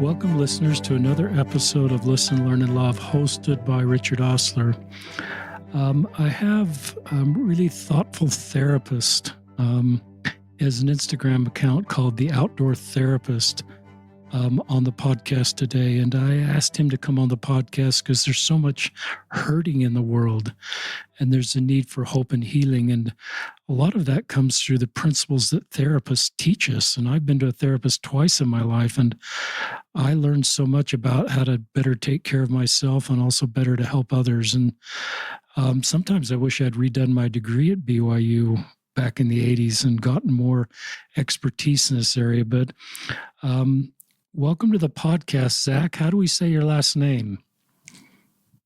Welcome, listeners, to another episode of Listen, Learn, and Love, hosted by Richard Osler. I have a really thoughtful therapist as an Instagram account called The Outdoor Therapist on the podcast today. And I asked him to come on the podcast because there's so much hurting in the world and there's a need for hope and healing. And a lot of that comes through the principles that therapists teach us. And I've been to a therapist twice in my life, and I learned so much about how to better take care of myself and also better to help others. And sometimes I wish I'd redone my degree at BYU back in the 80s and gotten more expertise in this area. But welcome to the podcast, Zach. How do we say your last name?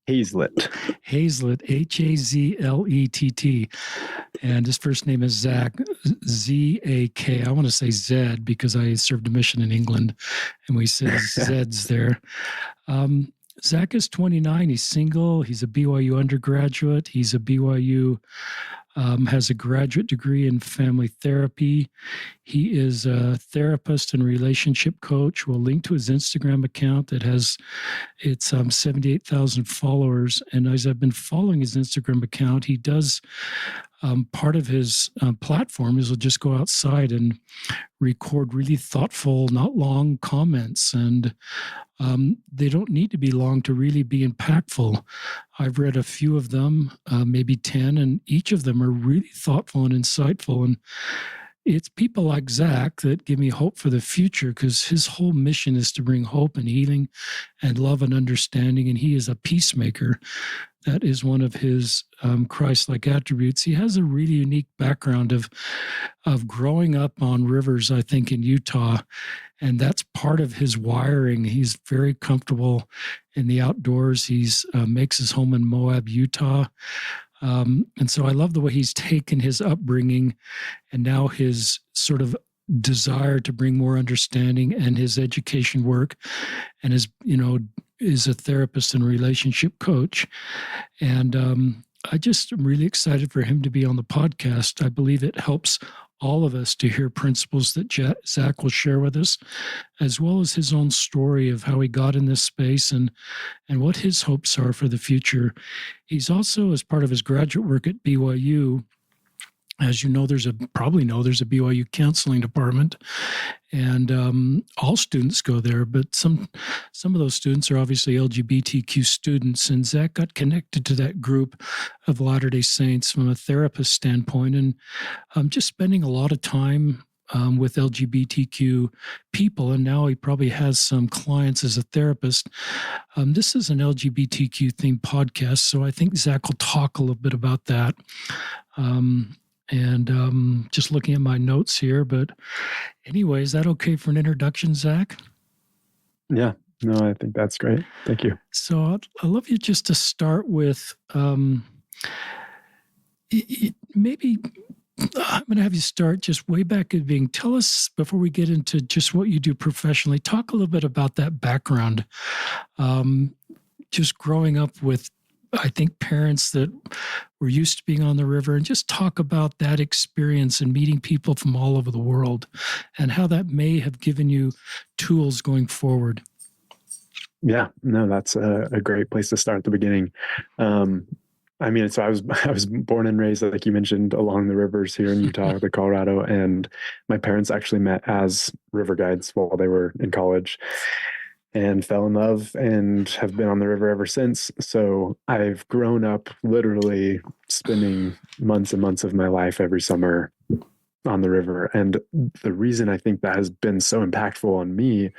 Hazlett. Hazlett, Hazlett. And his first name is Zach, Z-A-K. I want to say Zed because I served a mission in England and we said Zeds there. Zach is 29. He's single. He's a BYU undergraduate. He's a BYU, has a graduate degree in family therapy. He is a therapist and relationship coach. We'll link to his Instagram account that has 78,000 followers. And as I've been following his Instagram account, he does part of his platform is he'll just go outside and record really thoughtful, not long comments. And they don't need to be long to really be impactful. I've read a few of them, maybe 10, and each of them are really thoughtful and insightful. And it's people like Zach that give me hope for the future, because his whole mission is to bring hope and healing and love and understanding. And he is a peacemaker. That is one of his Christ-like attributes. He has a really unique background of growing up on rivers, I think, in Utah, and that's part of his wiring. He's very comfortable in the outdoors. He's makes his home in Moab, Utah. And so I love the way he's taken his upbringing and now his sort of desire to bring more understanding and his education work and his, is a therapist and relationship coach. And I just am really excited for him to be on the podcast. I believe it helps all of us to hear principles that Zach will share with us, as well as his own story of how he got in this space and what his hopes are for the future. He's also, as part of his graduate work at BYU, as you know, there's a BYU counseling department, and all students go there, but some of those students are obviously LGBTQ students, and Zach got connected to that group of Latter-day Saints from a therapist standpoint, and just spending a lot of time with LGBTQ people, and now he probably has some clients as a therapist. This is an LGBTQ themed podcast, so I think Zach will talk a little bit about that. And just looking at my notes here, but anyway, is that okay for an introduction, Zach? Yeah, no, I think that's great. Thank you. So I'd love you just to start with maybe I'm going to have you start just way back at the beginning. Tell us, before we get into just what you do professionally, talk a little bit about that background. Just growing up with, I think, parents that were used to being on the river, and just talk about that experience and meeting people from all over the world and how that may have given you tools going forward. Yeah, no, that's a great place to start at the beginning. So I was born and raised, like you mentioned, along the rivers here in Utah, the Colorado, and my parents actually met as river guides while they were in college, and fell in love and have been on the river ever since. So I've grown up literally spending months and months of my life every summer on the river. And the reason I think that has been so impactful on me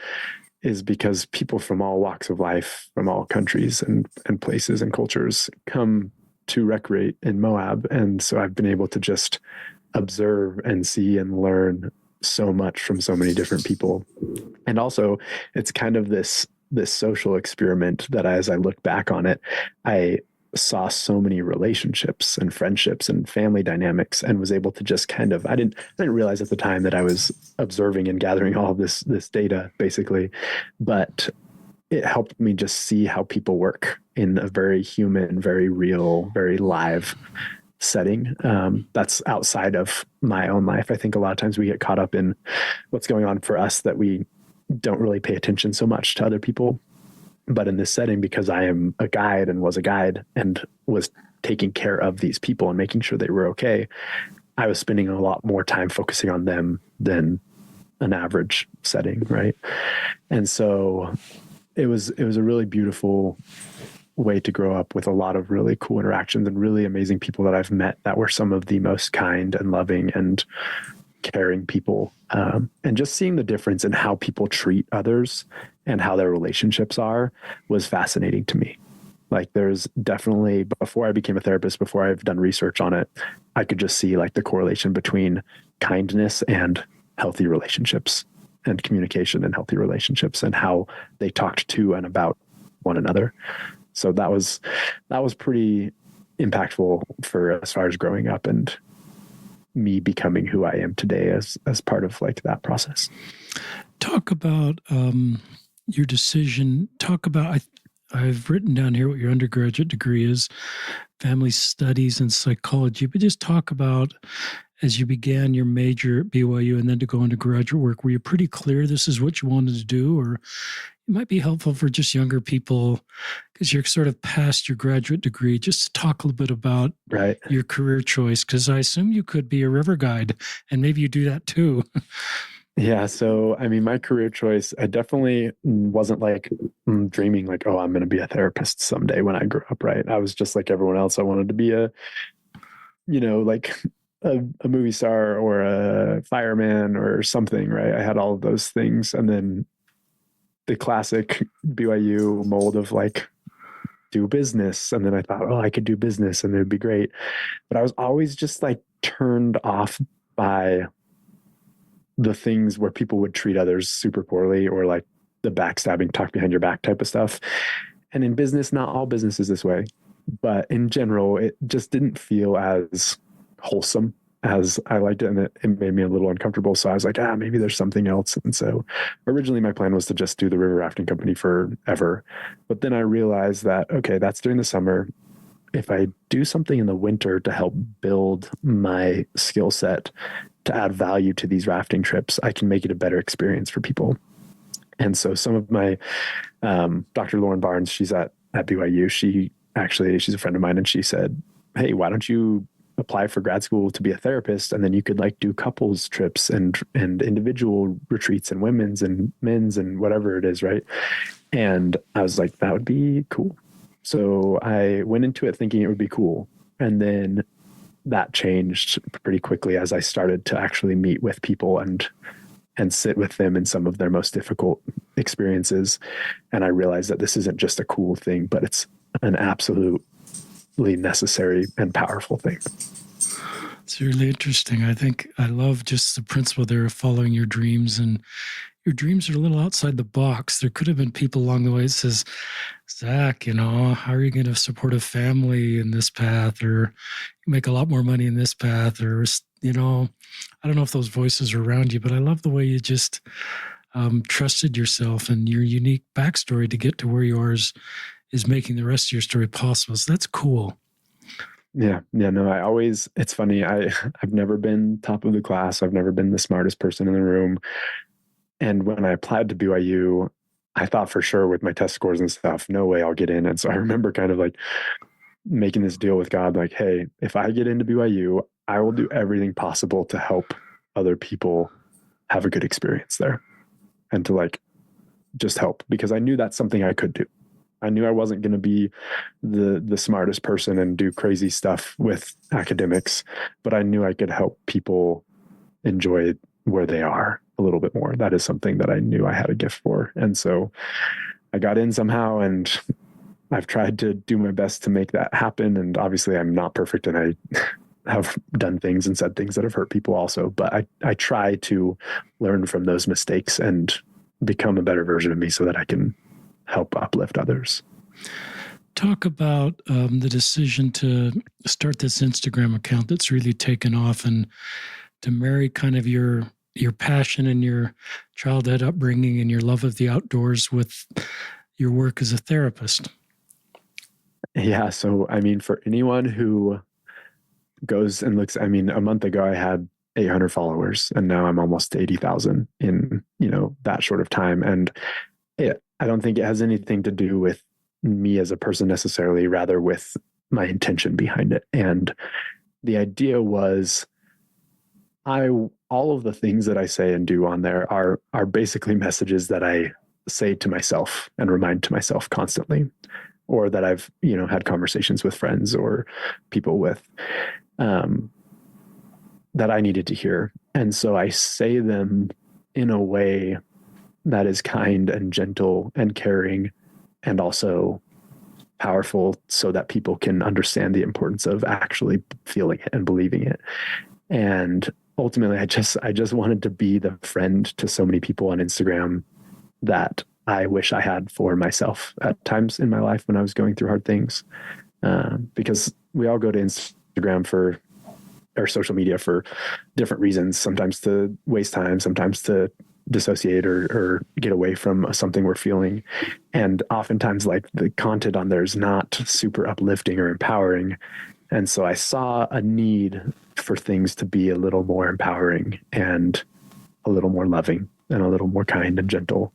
is because people from all walks of life, from all countries and places and cultures, come to recreate in Moab. And so I've been able to just observe and see and learn so much from so many different people. And also, it's kind of this social experiment that, as I look back on it, I saw so many relationships and friendships and family dynamics, and was able to just kind of, I didn't realize at the time that I was observing and gathering all of this data, basically, but it helped me just see how people work in a very human, very real, very live setting that's outside of my own life. I think a lot of times we get caught up in what's going on for us, that we don't really pay attention so much to other people. But in this setting, because I am a guide and was a guide and was taking care of these people and making sure they were okay, I was spending a lot more time focusing on them than an average setting, right? And so it was a really beautiful way to grow up with a lot of really cool interactions and really amazing people that I've met that were some of the most kind and loving and caring people. And just seeing the difference in how people treat others and how their relationships are was fascinating to me. Like there's definitely, before I became a therapist, before I've done research on it, I could just see like the correlation between kindness and healthy relationships and communication and healthy relationships and how they talked to and about one another. So that was pretty impactful for as far as growing up and me becoming who I am today as part of like that process. Talk about your decision. Talk about, I've written down here what your undergraduate degree is, family studies and psychology, but just talk about, as you began your major at BYU and then to go into graduate work, were you pretty clear this is what you wanted to do? Or it might be helpful for just younger people, because you're sort of past your graduate degree, just to talk a little bit about your career choice, because I assume you could be a river guide, and maybe you do that too. Yeah. So, I mean, my career choice, I definitely wasn't like dreaming like, oh, I'm going to be a therapist someday when I grew up, right? I was just like everyone else. I wanted to be like a movie star or a fireman or something, right? I had all of those things. And then the classic BYU mold of like, do business. And then I thought, oh, I could do business and it'd be great. But I was always just like turned off by the things where people would treat others super poorly or like the backstabbing, talk behind your back type of stuff. And in business, not all business is this way, but in general, it just didn't feel as wholesome as I liked it. And it made me a little uncomfortable. So I was like, maybe there's something else. And so originally my plan was to just do the river rafting company forever. But then I realized that, okay, that's during the summer. If I do something in the winter to help build my skill set to add value to these rafting trips, I can make it a better experience for people. And so some of my, Dr. Lauren Barnes, she's at BYU. She's a friend of mine, and she said, hey, why don't you apply for grad school to be a therapist? And then you could like do couples trips and individual retreats and women's and men's and whatever it is. Right. And I was like, that would be cool. So I went into it thinking it would be cool. And then that changed pretty quickly as I started to actually meet with people and sit with them in some of their most difficult experiences. And I realized that this isn't just a cool thing, but it's an absolutely necessary and powerful thing. It's really interesting. I think I love just the principle there of following your dreams, and your dreams are a little outside the box. There could have been people along the way that says, Zach, how are you going to support a family in this path, or make a lot more money in this path, or, I don't know if those voices are around you, but I love the way you just trusted yourself and your unique backstory to get to where you are is making the rest of your story possible. So that's cool. Yeah. No, it's funny. I've never been top of the class. I've never been the smartest person in the room. And when I applied to BYU, I thought for sure with my test scores and stuff, no way I'll get in. And so I remember kind of like making this deal with God, like, hey, if I get into BYU, I will do everything possible to help other people have a good experience there and to like just help, because I knew that's something I could do. I knew I wasn't going to be the smartest person and do crazy stuff with academics, but I knew I could help people enjoy where they are a little bit more. That is something that I knew I had a gift for. And so I got in somehow, and I've tried to do my best to make that happen. And obviously I'm not perfect, and I have done things and said things that have hurt people also, but I try to learn from those mistakes and become a better version of me so that I can help uplift others. Talk about the decision to start this Instagram account that's really taken off, and to marry kind of your passion and your childhood upbringing and your love of the outdoors with your work as a therapist. Yeah. So, I mean, for anyone who goes and looks, I mean, a month ago I had 800 followers, and now I'm almost 80,000 in, that short of time. And I don't think it has anything to do with me as a person necessarily, rather with my intention behind it. And the idea was, all of the things that I say and do on there are basically messages that I say to myself and remind to myself constantly, or that I've, had conversations with friends or people with, that I needed to hear. And so I say them in a way that is kind and gentle and caring, and also powerful, so that people can understand the importance of actually feeling it and believing it. And ultimately, I just wanted to be the friend to so many people on Instagram that I wish I had for myself at times in my life when I was going through hard things. Because we all go to Instagram or social media for different reasons, sometimes to waste time, sometimes to dissociate or get away from something we're feeling. And oftentimes, like, the content on there is not super uplifting or empowering. And so I saw a need for things to be a little more empowering and a little more loving and a little more kind and gentle.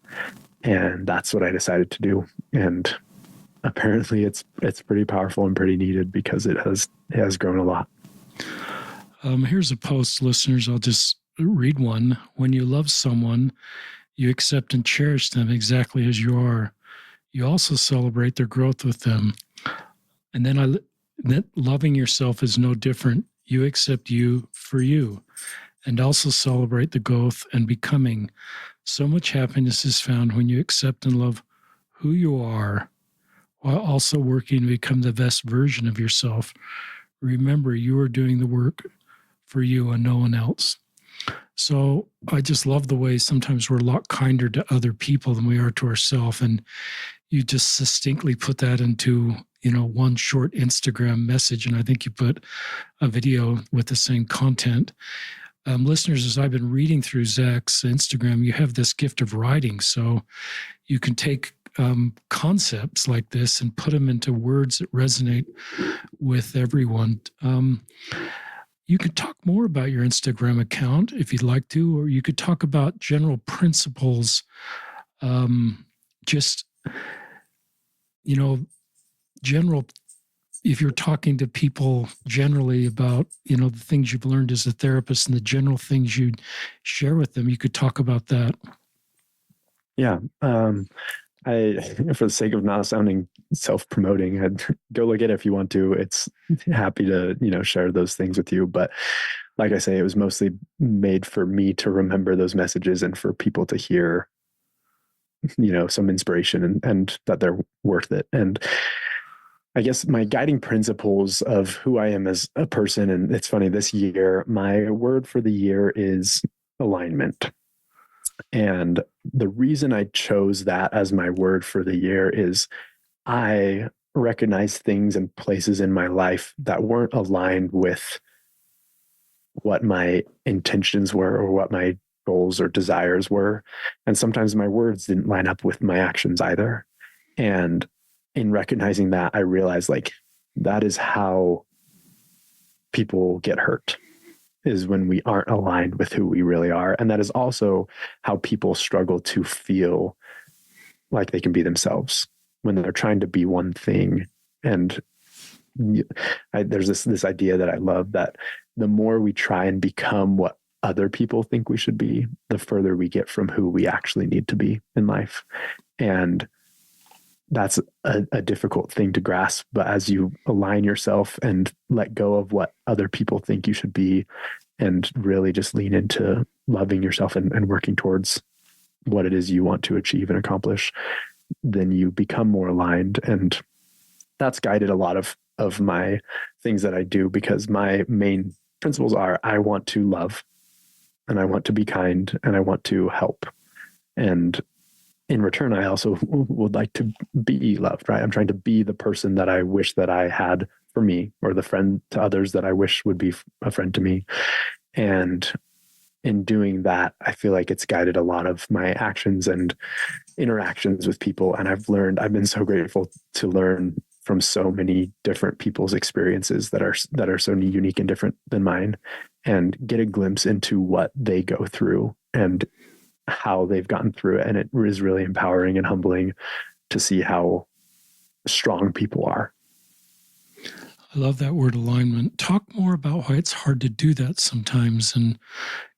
And that's what I decided to do. And apparently it's pretty powerful and pretty needed, because it has grown a lot. Here's a post, listeners. I'll just read one. When you love someone, you accept and cherish them exactly as you are. You also celebrate their growth with them. And then that loving yourself is no different. You accept you for you, and also celebrate the growth and becoming. So much happiness is found when you accept and love who you are, while also working to become the best version of yourself. Remember, you are doing the work for you and no one else. So I just love the way sometimes we're a lot kinder to other people than we are to ourselves. And you just succinctly put that into, one short Instagram message. And I think you put a video with the same content. Listeners, as I've been reading through Zach's Instagram, you have this gift of writing. So you can take concepts like this and put them into words that resonate with everyone. You could talk more about your Instagram account if you'd like to, or you could talk about general principles, general, if you're talking to people generally about, the things you've learned as a therapist and the general things you'd share with them, you could talk about that. Yeah. I, for the sake of not sounding self-promoting, I'd go look at it if you want to. It's happy to, share those things with you. But like I say, it was mostly made for me to remember those messages and for people to hear, some inspiration and that they're worth it. And I guess my guiding principles of who I am as a person, and it's funny, this year, my word for the year is alignment. And the reason I chose that as my word for the year is I recognize things and places in my life that weren't aligned with what my intentions were or what my goals or desires were. And sometimes my words didn't line up with my actions either. And in recognizing that, I realized, like, that is how people get hurt, is when we aren't aligned with who we really are. And that is also how people struggle to feel like they can be themselves when they're trying to be one thing. And there's this idea that I love, that the more we try and become what other people think we should be, the further we get from who we actually need to be in life. And that's a difficult thing to grasp. But as you align yourself and let go of what other people think you should be, and really just lean into loving yourself and working towards what it is you want to achieve and accomplish, then you become more aligned. And that's guided a lot of my things that I do, because my main principles are, I want to love, and I want to be kind, and I want to help. And in return, I also would like to be loved, right? I'm trying to be the person that I wish that I had for me, or the friend to others that I wish would be a friend to me. And in doing that, I feel like it's guided a lot of my actions and interactions with people. And I've been so grateful to learn from so many different people's experiences that are so unique and different than mine. and get a glimpse into what they go through and how they've gotten through it. And it is really empowering and humbling to see how strong people are. I love that word, alignment. Talk more about why it's hard to do that sometimes. And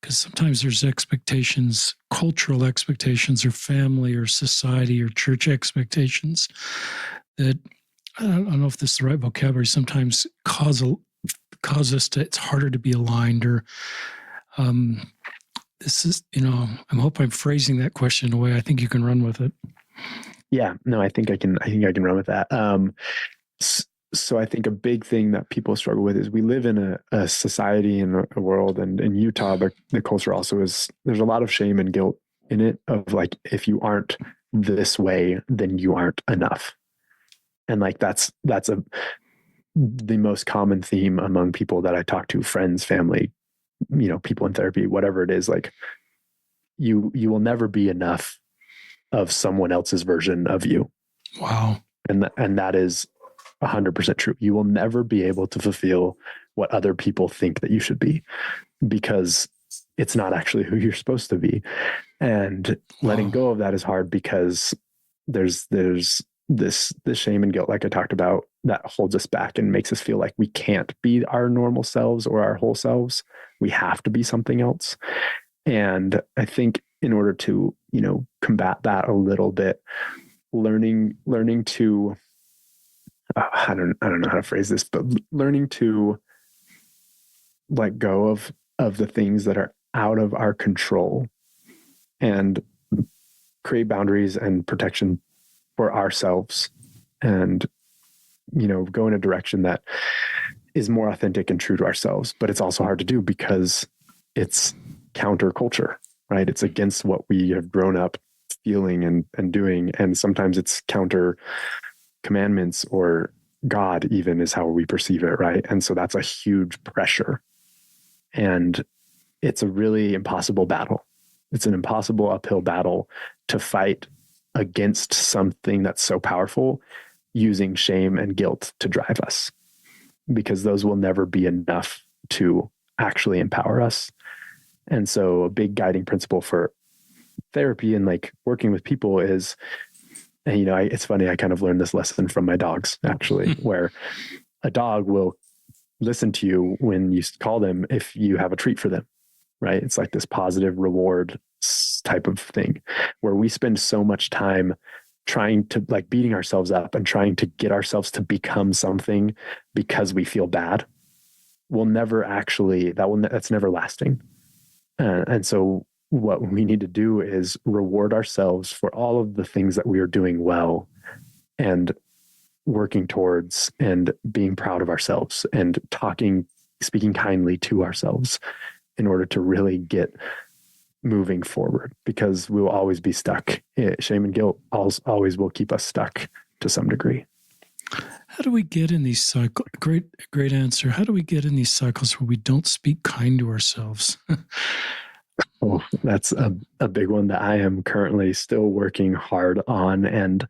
because sometimes there's expectations, cultural expectations, or family or society or church expectations that, I don't know if this is the right vocabulary, sometimes cause us to, it's harder to be aligned, or this is, I hope I'm phrasing that question in a way I think you can run with it. Yeah, no, I think I can run with that. So I think a big thing that people struggle with is we live in a society and a world, and in Utah, the culture also is, there's a lot of shame and guilt in it of like, if you aren't this way, then you aren't enough. And like, that's the most common theme among people that I talk to, friends, family, people in therapy, whatever it is, like you will never be enough of someone else's version of you. Wow. And that is 100% true. You will never be able to fulfill what other people think that you should be, because it's not actually who you're supposed to be. And letting go of that is hard, because there's this shame and guilt, like I talked about, that holds us back and makes us feel like we can't be our normal selves or our whole selves. We have to be something else. And I think in order to, combat that a little bit, learning to, I don't know how to phrase this, but learning to let go of the things that are out of our control and create boundaries and protection for ourselves, and, go in a direction that is more authentic and true to ourselves. But it's also hard to do because it's counterculture, right? It's against what we have grown up feeling and doing. And sometimes it's counter commandments, or God even is how we perceive it, right? And so that's a huge pressure. And it's a really impossible battle. It's an impossible uphill battle to fight against something that's so powerful, using shame and guilt to drive us, because those will never be enough to actually empower us. And so a big guiding principle for therapy and like working with people is, and it's funny, I kind of learned this lesson from my dogs, actually, where a dog will listen to you when you call them if you have a treat for them, right? It's like this positive reward type of thing, where we spend so much time trying to like beating ourselves up and trying to get ourselves to become something because we feel bad. We'll never actually, that's never lasting. And so what we need to do is reward ourselves for all of the things that we are doing well and working towards, and being proud of ourselves and speaking kindly to ourselves in order to really get moving forward, because we will always be stuck. Shame and guilt always will keep us stuck to some degree. How do we get in these cycles? Great answer. How do we get in these cycles where we don't speak kind to ourselves? Oh, that's a big one that I am currently still working hard on. And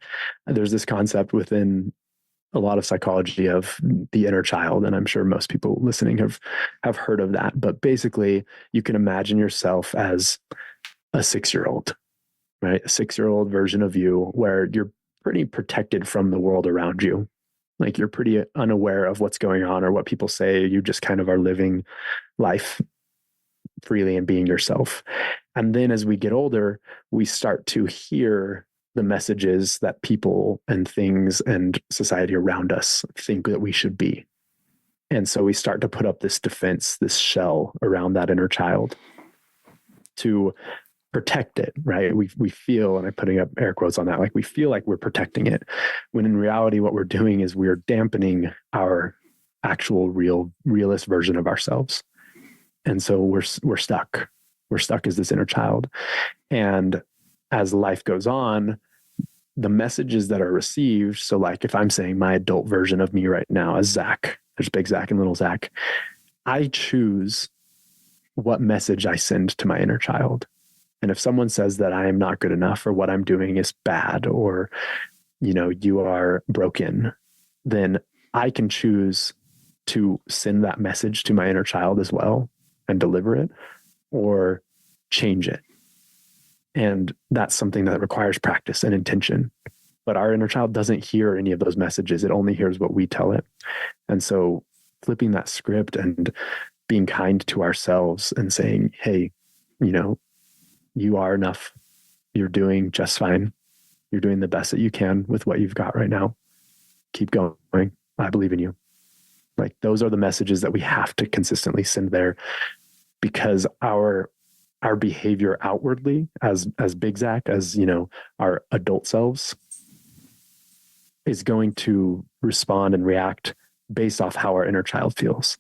there's this concept within a lot of psychology of the inner child. And I'm sure most people listening have heard of that. But basically, you can imagine yourself as a 6-year-old, right? A 6-year-old version of you, where you're pretty protected from the world around you. Like you're pretty unaware of what's going on or what people say. You just kind of are living life freely and being yourself. And then as we get older, we start to hear the messages that people and things and society around us think that we should be. And so we start to put up this defense, this shell around that inner child to protect it, right? We feel, and I'm putting up air quotes on that, like we feel like we're protecting it, when in reality, what we're doing is we're dampening our actual realist version of ourselves. And so we're stuck. We're stuck as this inner child. And as life goes on, the messages that are received, so like if I'm saying my adult version of me right now as Zach, there's big Zach and little Zach, I choose what message I send to my inner child. And if someone says that I am not good enough, or what I'm doing is bad, or, you are broken, then I can choose to send that message to my inner child as well. and deliver it, or change it. And that's something that requires practice and intention. But our inner child doesn't hear any of those messages. It only hears what we tell it. And so flipping that script and being kind to ourselves and saying, hey, you are enough. You're doing just fine. You're doing the best that you can with what you've got right now. Keep going. I believe in you. Like, those are the messages that we have to consistently send there, because our behavior outwardly as Big Zach, as our adult selves, is going to respond and react based off how our inner child feels.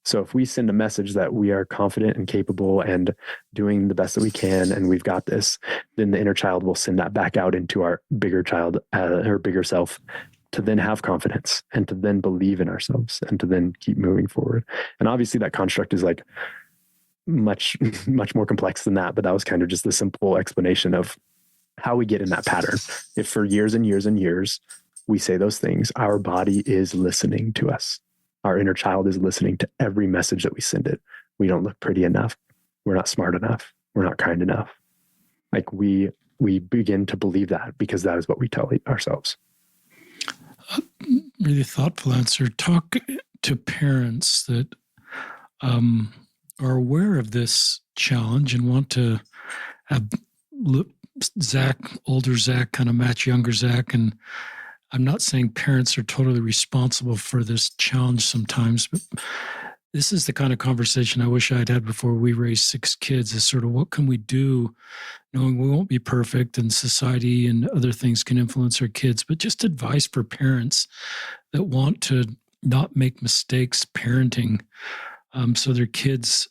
So if we send a message that we are confident and capable and doing the best that we can and we've got this, then the inner child will send that back out into our bigger child, or bigger self, to then have confidence and to then believe in ourselves and to then keep moving forward. And obviously that construct is like much, much more complex than that, but that was kind of just the simple explanation of how we get in that pattern. If for years and years and years we say those things, our body is listening to us. Our inner child is listening to every message that we send it. We don't look pretty enough. We're not smart enough. We're not kind enough. Like, we begin to believe that because that is what we tell ourselves. Really thoughtful answer. Talk to parents that are aware of this challenge and want to have Zach, older Zach, kind of match younger Zach. And I'm not saying parents are totally responsible for this challenge sometimes, but this is the kind of conversation I wish I'd had before we raised 6 kids, is sort of, what can we do knowing we won't be perfect and society and other things can influence our kids, but just advice for parents that want to not make mistakes parenting, so their kids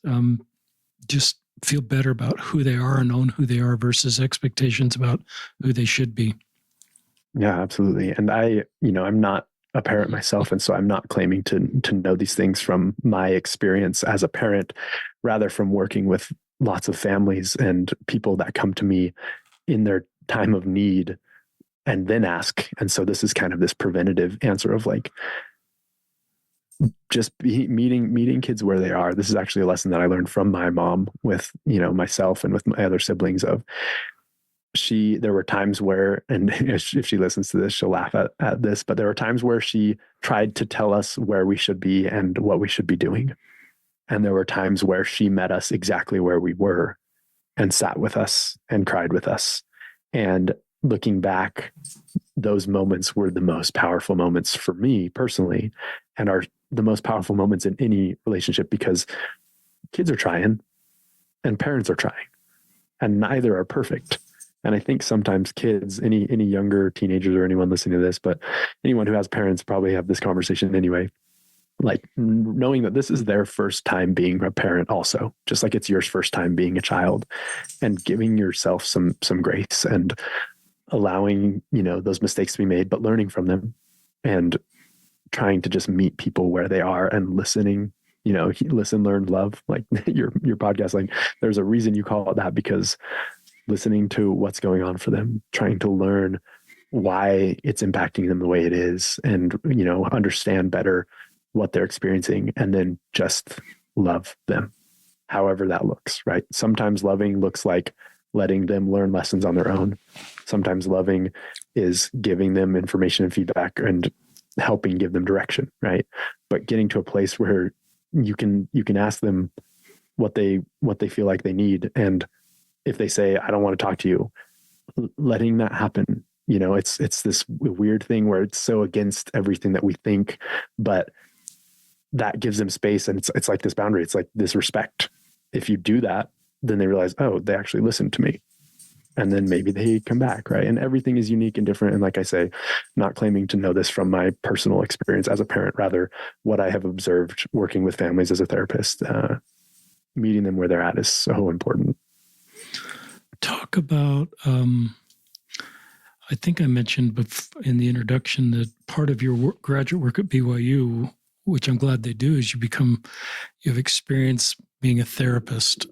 just feel better about who they are and own who they are versus expectations about who they should be. Yeah, absolutely. And I'm not a parent myself, and so I'm not claiming to know these things from my experience as a parent, rather from working with lots of families and people that come to me in their time of need and then ask. And so this is kind of this preventative answer of like, just meeting kids where they are. This is actually a lesson that I learned from my mom with, myself and with my other siblings. There were times where, and if she listens to this, she'll laugh at this, but there were times where she tried to tell us where we should be and what we should be doing. And there were times where she met us exactly where we were and sat with us and cried with us. And looking back, those moments were the most powerful moments for me personally, and are the most powerful moments in any relationship, because kids are trying and parents are trying, and neither are perfect. And I think sometimes kids, any younger teenagers or anyone listening to this, but anyone who has parents probably have this conversation anyway, like knowing that this is their first time being a parent also, just like it's your first time being a child, and giving yourself some grace and allowing, those mistakes to be made, but learning from them and trying to just meet people where they are and listening, listen, learn, love, like your podcast. Like, there's a reason you call it that, because listening to what's going on for them, trying to learn why it's impacting them the way it is, and, understand better what they're experiencing, and then just love them, however that looks, right? Sometimes loving looks like letting them learn lessons on their own. Sometimes loving is giving them information and feedback and helping give them direction, right? But getting to a place where you can ask them what they feel like they need, and if they say, I don't want to talk to you, letting that happen. It's this weird thing where it's so against everything that we think, but that gives them space. And it's like this boundary. It's like this respect. If you do that, then they realize, oh, they actually listened to me. And then maybe they come back, right? And everything is unique and different. And like I say, not claiming to know this from my personal experience as a parent, rather what I have observed working with families as a therapist. Meeting them where they're at is so important. Talk about, I think I mentioned in the introduction that part of your graduate work at BYU, which I'm glad they do, is you have experience being a therapist.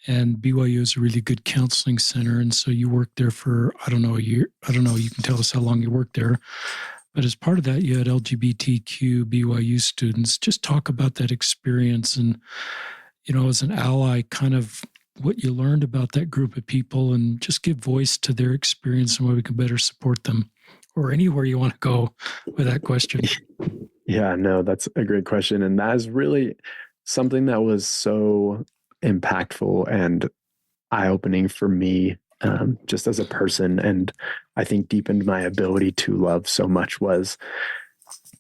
And BYU is a really good counseling center. And so you worked there for, I don't know, a year. I don't know. You can tell us how long you worked there. But as part of that, you had LGBTQ BYU students. Just talk about that experience and, as an ally, kind of what you learned about that group of people, and just give voice to their experience and why we can better support them, or anywhere you want to go with that question. Yeah, no, that's a great question. And that is really something that was so impactful and eye-opening for me, just as a person. And I think deepened my ability to love so much, was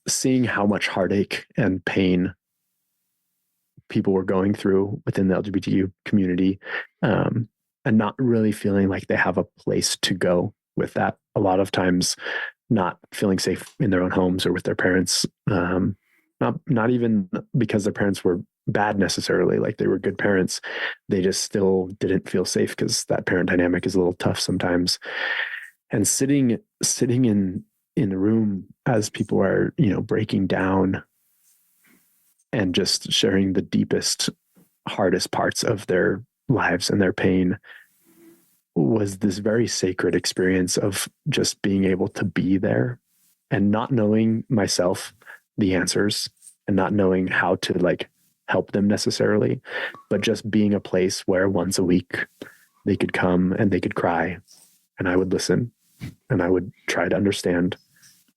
seeing how much heartache and pain people were going through within the LGBTQ community, and not really feeling like they have a place to go with that. A lot of times not feeling safe in their own homes or with their parents, not even because their parents were bad necessarily, like they were good parents. They just still didn't feel safe because that parent dynamic is a little tough sometimes. And sitting in the room as people are, breaking down and just sharing the deepest, hardest parts of their lives and their pain, was this very sacred experience of just being able to be there and not knowing myself the answers and not knowing how to help them necessarily, but just being a place where once a week they could come and they could cry, and I would listen and I would try to understand,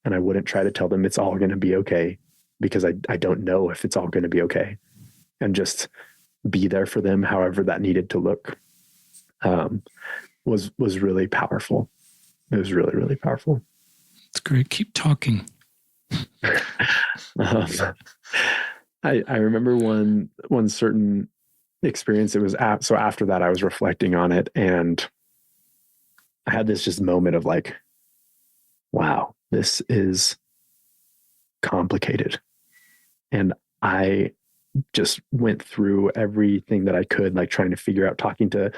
and I wouldn't try to tell them it's all going to be okay, because I don't know if it's all going to be okay, and just be there for them however that needed to look. Was really powerful. It was really, really powerful. It's great. Keep talking. I remember one certain experience. It was so after that I was reflecting on it, and I had this just moment of wow, this is complicated. And I just went through everything that I could, trying to figure out, talking to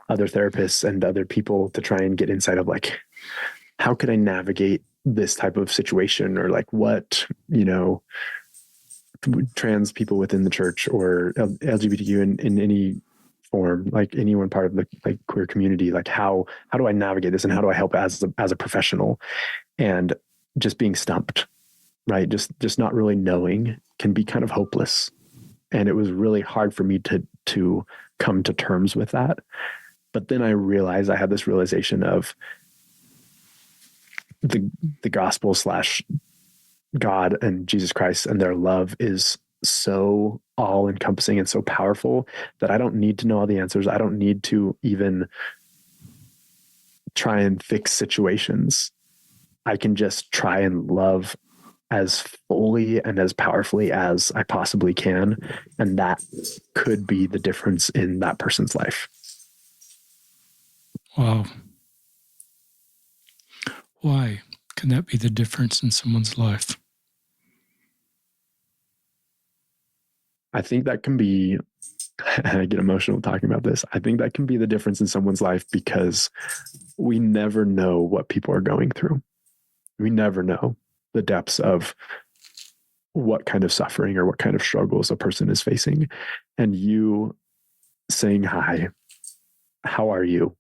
other therapists and other people to try and get insight of how could I navigate this type of situation, or what, trans people within the church or LGBTQ in any form, anyone part of the queer community, how do I navigate this, and how do I help as a professional? And just being stumped, right? Just not really knowing can be kind of hopeless. And it was really hard for me to come to terms with that. But then I realized, I had this realization of the gospel / God and Jesus Christ and their love is so all encompassing and so powerful that I don't need to know all the answers. I don't need to even try and fix situations. I can just try and love as fully and as powerfully as I possibly can. And that could be the difference in that person's life. Wow. Why can that be the difference in someone's life? I think that can be, and I get emotional talking about this, I think that can be the difference in someone's life because we never know what people are going through. We never know the depths of what kind of suffering or what kind of struggles a person is facing. And you saying, hi, how are you?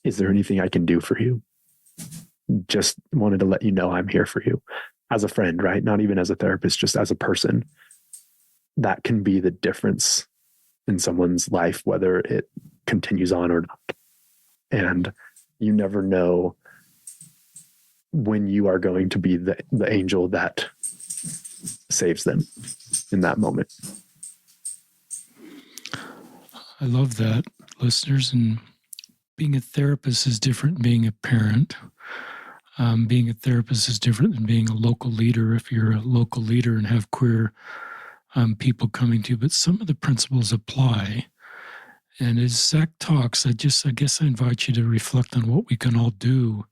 Is there anything I can do for you? Just wanted to let you know I'm here for you as a friend, right? Not even as a therapist, just as a person. That can be the difference in someone's life, whether it continues on or not. And you never know when you are going to be the angel that saves them in that moment. I love that, listeners. And being a therapist is different than being a parent. Being a therapist is different than being a local leader if you're a local leader and have queer people coming to you. But some of the principles apply. And as Zach talks, I guess I invite you to reflect on what we can all do.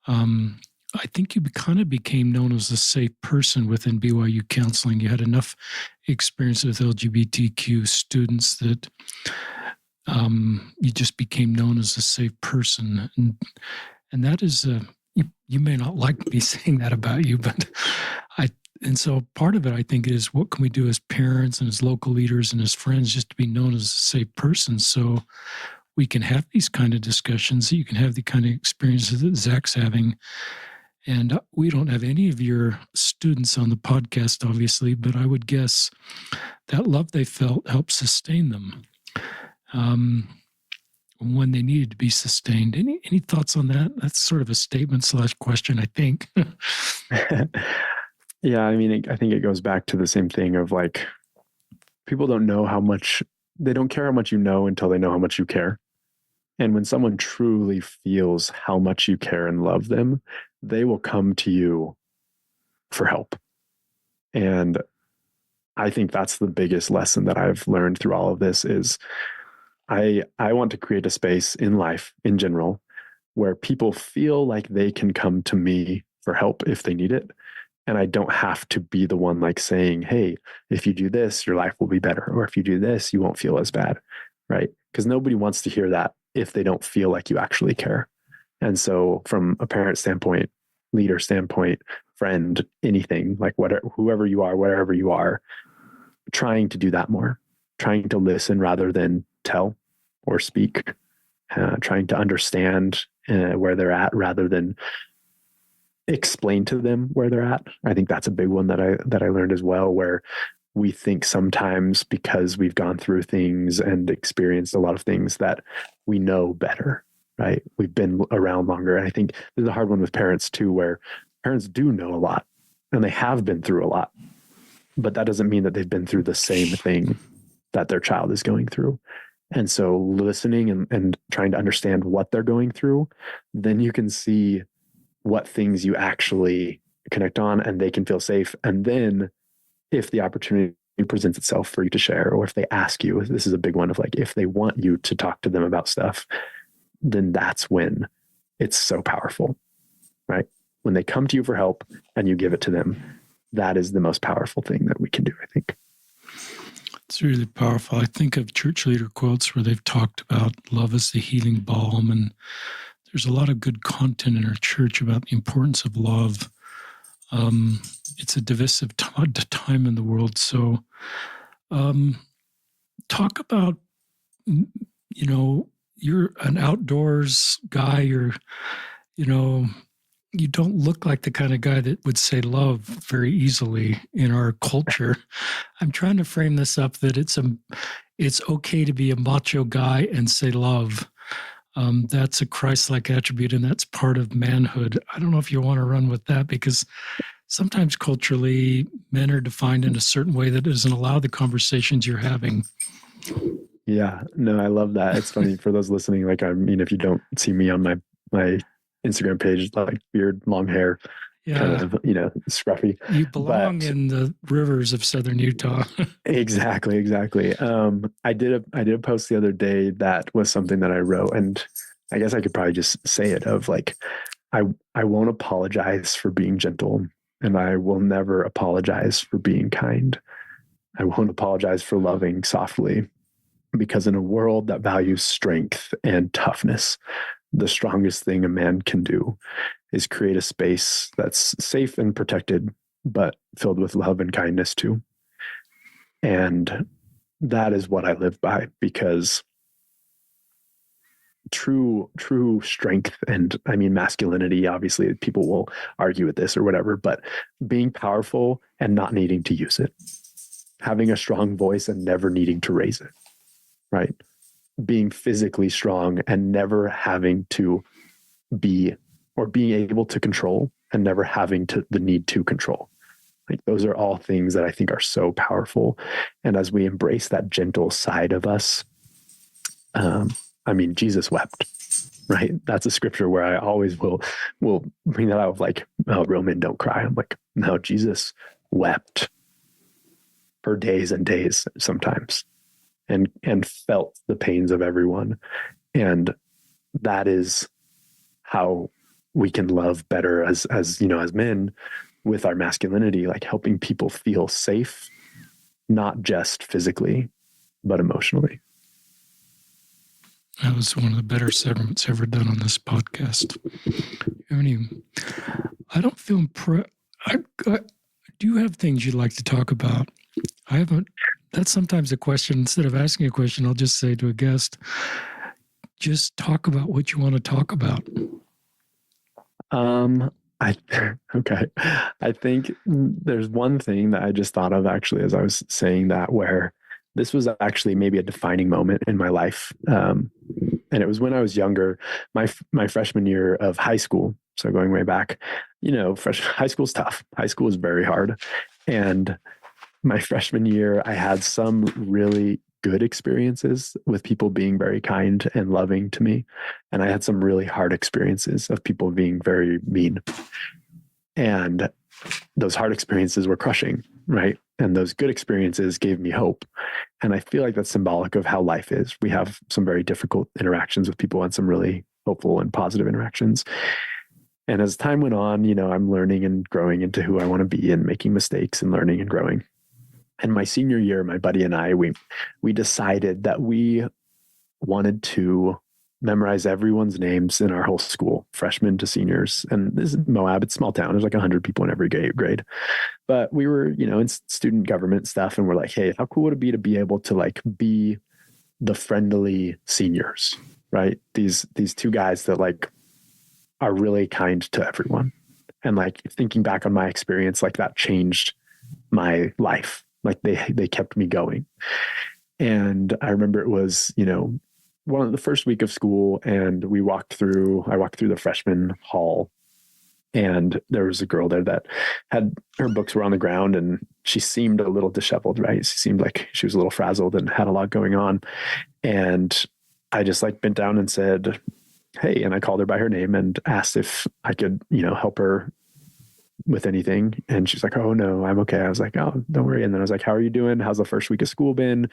I think you kind of became known as a safe person within BYU counseling. You had enough experience with LGBTQ students that you just became known as a safe person. And that is, you may not like me saying that about you, but and so part of it, I think, is what can we do as parents and as local leaders and as friends just to be known as a safe person. So we can have these kind of discussions. You can have the kind of experiences that Zach's having. And we don't have any of your students on the podcast, obviously, but I would guess that love they felt helped sustain them when they needed to be sustained. Any thoughts on that? That's sort of a statement / question, I think. Yeah, I mean, I think it goes back to the same thing of like, people don't know how much, they don't care how much you know until they know how much you care. And when someone truly feels how much you care and love them, they will come to you for help. And I think that's the biggest lesson that I've learned through all of this is I want to create a space in life in general where people feel like they can come to me for help if they need it. And I don't have to be the one like saying, hey, if you do this, your life will be better. Or if you do this, you won't feel as bad. Right? Because nobody wants to hear that if they don't feel like you actually care. And so from a parent standpoint, leader standpoint, friend, anything, like whatever, whoever you are, wherever you are, trying to do that more, trying to listen rather than tell or speak, trying to understand where they're at rather than explain to them where they're at. I think that's a big one that I learned as well, where we think sometimes because we've gone through things and experienced a lot of things that we know better, right? We've been around longer. And I think there's a hard one with parents too, where parents do know a lot and they have been through a lot, but that doesn't mean that they've been through the same thing that their child is going through. And so listening and trying to understand what they're going through, then you can see what things you actually connect on and they can feel safe. And then if the opportunity presents itself for you to share, or if they ask you, this is a big one of like, if they want you to talk to them about stuff, then that's when it's so powerful, right? When they come to you for help and you give it to them, that is the most powerful thing that we can do, I think. It's really powerful. I think of church leader quotes where they've talked about love is the healing balm, and there's a lot of good content in our church about the importance of love. It's a divisive time in the world. So talk about, you're an outdoors guy. You don't look like the kind of guy that would say love very easily in our culture. I'm trying to frame this up that it's okay to be a macho guy and say love. That's a Christ-like attribute, and that's part of manhood. I don't know if you want to run with that, because sometimes culturally men are defined in a certain way that doesn't allow the conversations you're having. Yeah, no, I love that. It's funny for those listening. Like, I mean, if you don't see me on my Instagram page, like beard, long hair, kind of, scruffy. You belong in the rivers of southern Utah. Exactly. I did a post the other day that was something that I wrote, and I guess I could probably just say it of like, I won't apologize for being gentle, and I will never apologize for being kind. I won't apologize for loving softly, because in a world that values strength and toughness, the strongest thing a man can do is create a space that's safe and protected, but filled with love and kindness too. And that is what I live by, because true strength, and I mean masculinity, obviously people will argue with this or whatever, but being powerful and not needing to use it, having a strong voice and never needing to raise it, right? Being physically strong and never having to be, or being able to control and never having the need to control. Like, those are all things that I think are so powerful. And as we embrace that gentle side of us, I mean, Jesus wept, right? That's a scripture where I always will bring that out of like, oh, real men don't cry. I'm like, no, Jesus wept for days and days sometimes, and felt the pains of everyone. And that is how we can love better as men, with our masculinity, like helping people feel safe, not just physically, but emotionally. That was one of the better segments ever done on this podcast. I don't feel impressed. Do you have things you'd like to talk about? I haven't. That's sometimes a question. Instead of asking a question, I'll just say to a guest, just talk about what you want to talk about. I okay. I think there's one thing that I just thought of actually as I was saying that, where this was actually maybe a defining moment in my life. And it was when I was younger, my freshman year of high school. So going way back, high school's tough. High school is very hard. And my freshman year, I had some really good experiences with people being very kind and loving to me. And I had some really hard experiences of people being very mean. And those hard experiences were crushing, right? And those good experiences gave me hope. And I feel like that's symbolic of how life is. We have some very difficult interactions with people and some really hopeful and positive interactions. And as time went on, I'm learning and growing into who I want to be and making mistakes and learning and growing. And my senior year, my buddy and I, we decided that we wanted to memorize everyone's names in our whole school, freshmen to seniors. And this is Moab, it's a small town. There's like 100 people in every grade. But we were, in student government stuff. And we're like, hey, how cool would it be to be able to like be the friendly seniors, right? These two guys that like are really kind to everyone. And like thinking back on my experience, like that changed my life. Like they kept me going. And I remember it was, one of the first week of school, and I walked through the freshman hall, and there was a girl there that had her books were on the ground, and she seemed a little disheveled, right? She seemed like she was a little frazzled and had a lot going on. And I just like bent down and said, hey, and I called her by her name and asked if I could, help her with anything. And she's like, oh no, I'm okay. I was like, oh, don't worry. And then I was like, how are you doing? How's the first week of school been?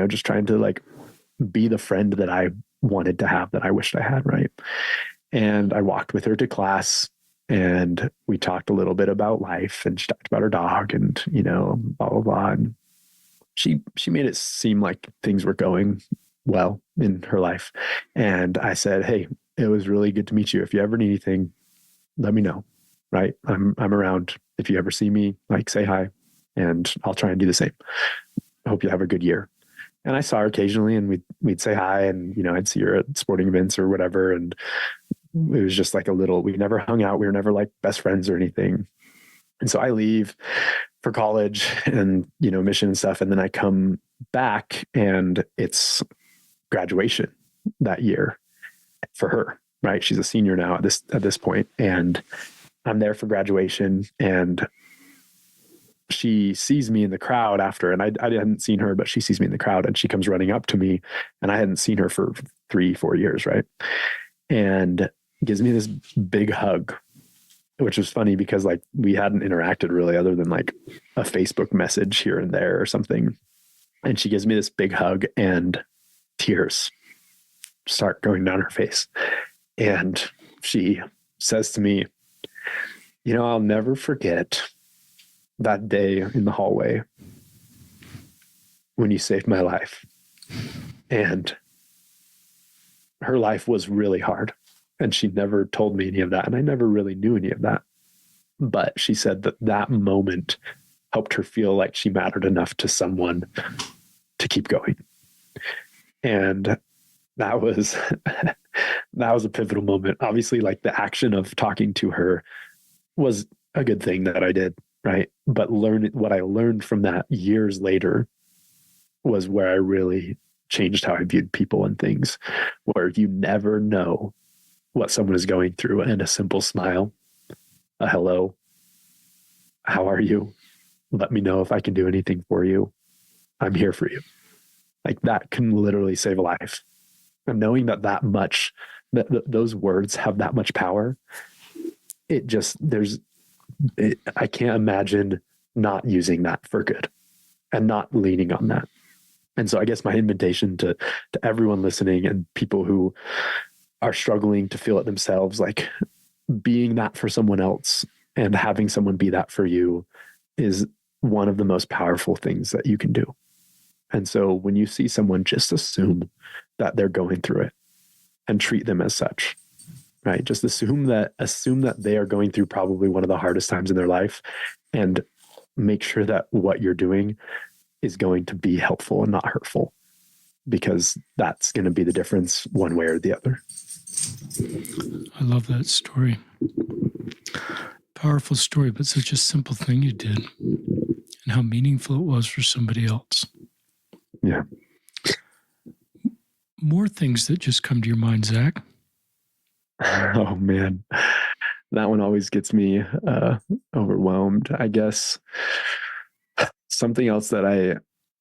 Just trying to like be the friend that I wanted to have, that I wished I had. Right. And I walked with her to class, and we talked a little bit about life, and she talked about her dog and, blah, blah, blah. And she made it seem like things were going well in her life. And I said, hey, it was really good to meet you. If you ever need anything, let me know. Right. I'm around. If you ever see me, like say hi, and I'll try and do the same. I hope you have a good year. And I saw her occasionally, and we'd say hi, and, I'd see her at sporting events or whatever. And it was just like we never hung out. We were never like best friends or anything. And so I leave for college and, mission and stuff. And then I come back, and it's graduation that year for her, right? She's a senior now at this point. And I'm there for graduation, and she sees me in the crowd after, and I hadn't seen her, but she sees me in the crowd, and she comes running up to me, and I hadn't seen her for 3-4 years. Right. And gives me this big hug, which was funny because like we hadn't interacted really other than like a Facebook message here and there or something. And she gives me this big hug, and tears start going down her face. And she says to me, I'll never forget that day in the hallway when you saved my life. And her life was really hard, and she never told me any of that. And I never really knew any of that. But she said that moment helped her feel like she mattered enough to someone to keep going. And that was a pivotal moment. Obviously, like the action of talking to her was a good thing that I did, right? But what I learned from that years later was where I really changed how I viewed people and things, where you never know what someone is going through, and a simple smile, a hello, how are you? Let me know if I can do anything for you. I'm here for you. Like that can literally save a life. And knowing that much, that those words have that much power, I can't imagine not using that for good and not leaning on that. And so I guess my invitation to everyone listening and people who are struggling to feel it themselves, like being that for someone else and having someone be that for you is one of the most powerful things that you can do. And so when you see someone, just assume that they're going through it and treat them as such, right? Just assume that they are going through probably one of the hardest times in their life, and make sure that what you're doing is going to be helpful and not hurtful. because that's going to be the difference one way or the other. I love that story. Powerful story, but such a simple thing you did, and how meaningful it was for somebody else. Yeah. More things that just come to your mind, Zach. Oh man, that one always gets me overwhelmed. I guess something else that I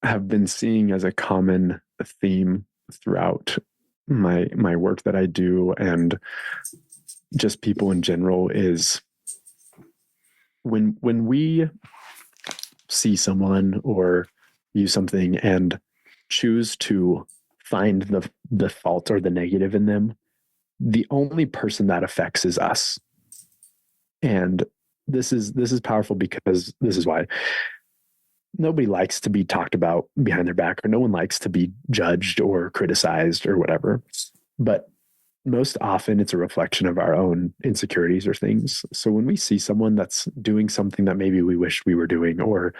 have been seeing as a common theme throughout my work that I do, and just people in general, is when we see someone or use something and choose to find the fault or the negative in them, the only person that affects is us. And this is powerful, because this is why nobody likes to be talked about behind their back, or no one likes to be judged or criticized or whatever. But most often it's a reflection of our own insecurities or things. So when we see someone that's doing something that maybe we wish we were doing, or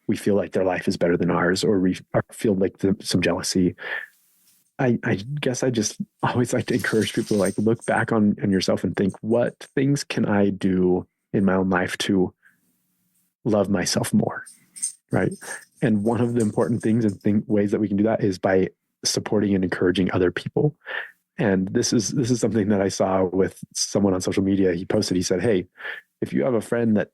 we feel like their life is better than ours, or we feel like some jealousy, I guess I just always like to encourage people to like look back on yourself and think, what things can I do in my own life to love myself more, right? And one of the important things and ways that we can do that is by supporting and encouraging other people. And this is something that I saw with someone on social media. He posted, he said, hey, if you have a friend that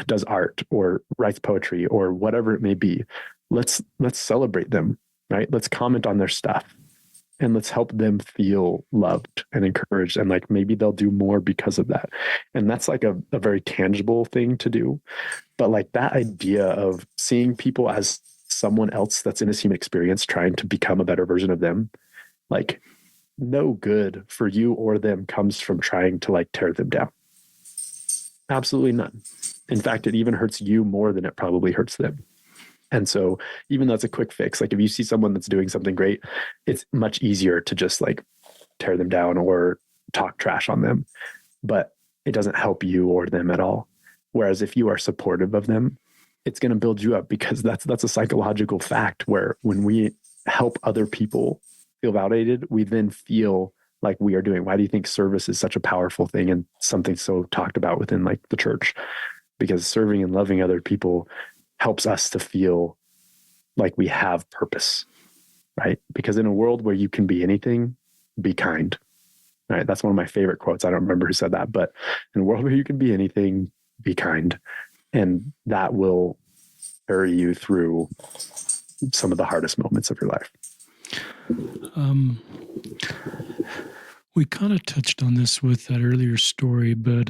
does art or writes poetry or whatever it may be, let's celebrate them, right? Let's comment on their stuff, and let's help them feel loved and encouraged. And like, maybe they'll do more because of that. And that's like a very tangible thing to do. But like that idea of seeing people as someone else that's in a human experience, trying to become a better version of them, like no good for you or them comes from trying to like tear them down. Absolutely none. In fact, it even hurts you more than it probably hurts them. And so even though it's a quick fix, like if you see someone that's doing something great, it's much easier to just like tear them down or talk trash on them, but it doesn't help you or them at all. Whereas if you are supportive of them, it's going to build you up, because that's a psychological fact, where when we help other people feel validated, we then feel like we are doing. Why do you think service is such a powerful thing and something so talked about within like the church? Because serving and loving other people helps us to feel like we have purpose, right? Because in a world where you can be anything, be kind, right? That's one of my favorite quotes. I don't remember who said that, but in a world where you can be anything, be kind. And that will carry you through some of the hardest moments of your life. We kind of touched on this with that earlier story, but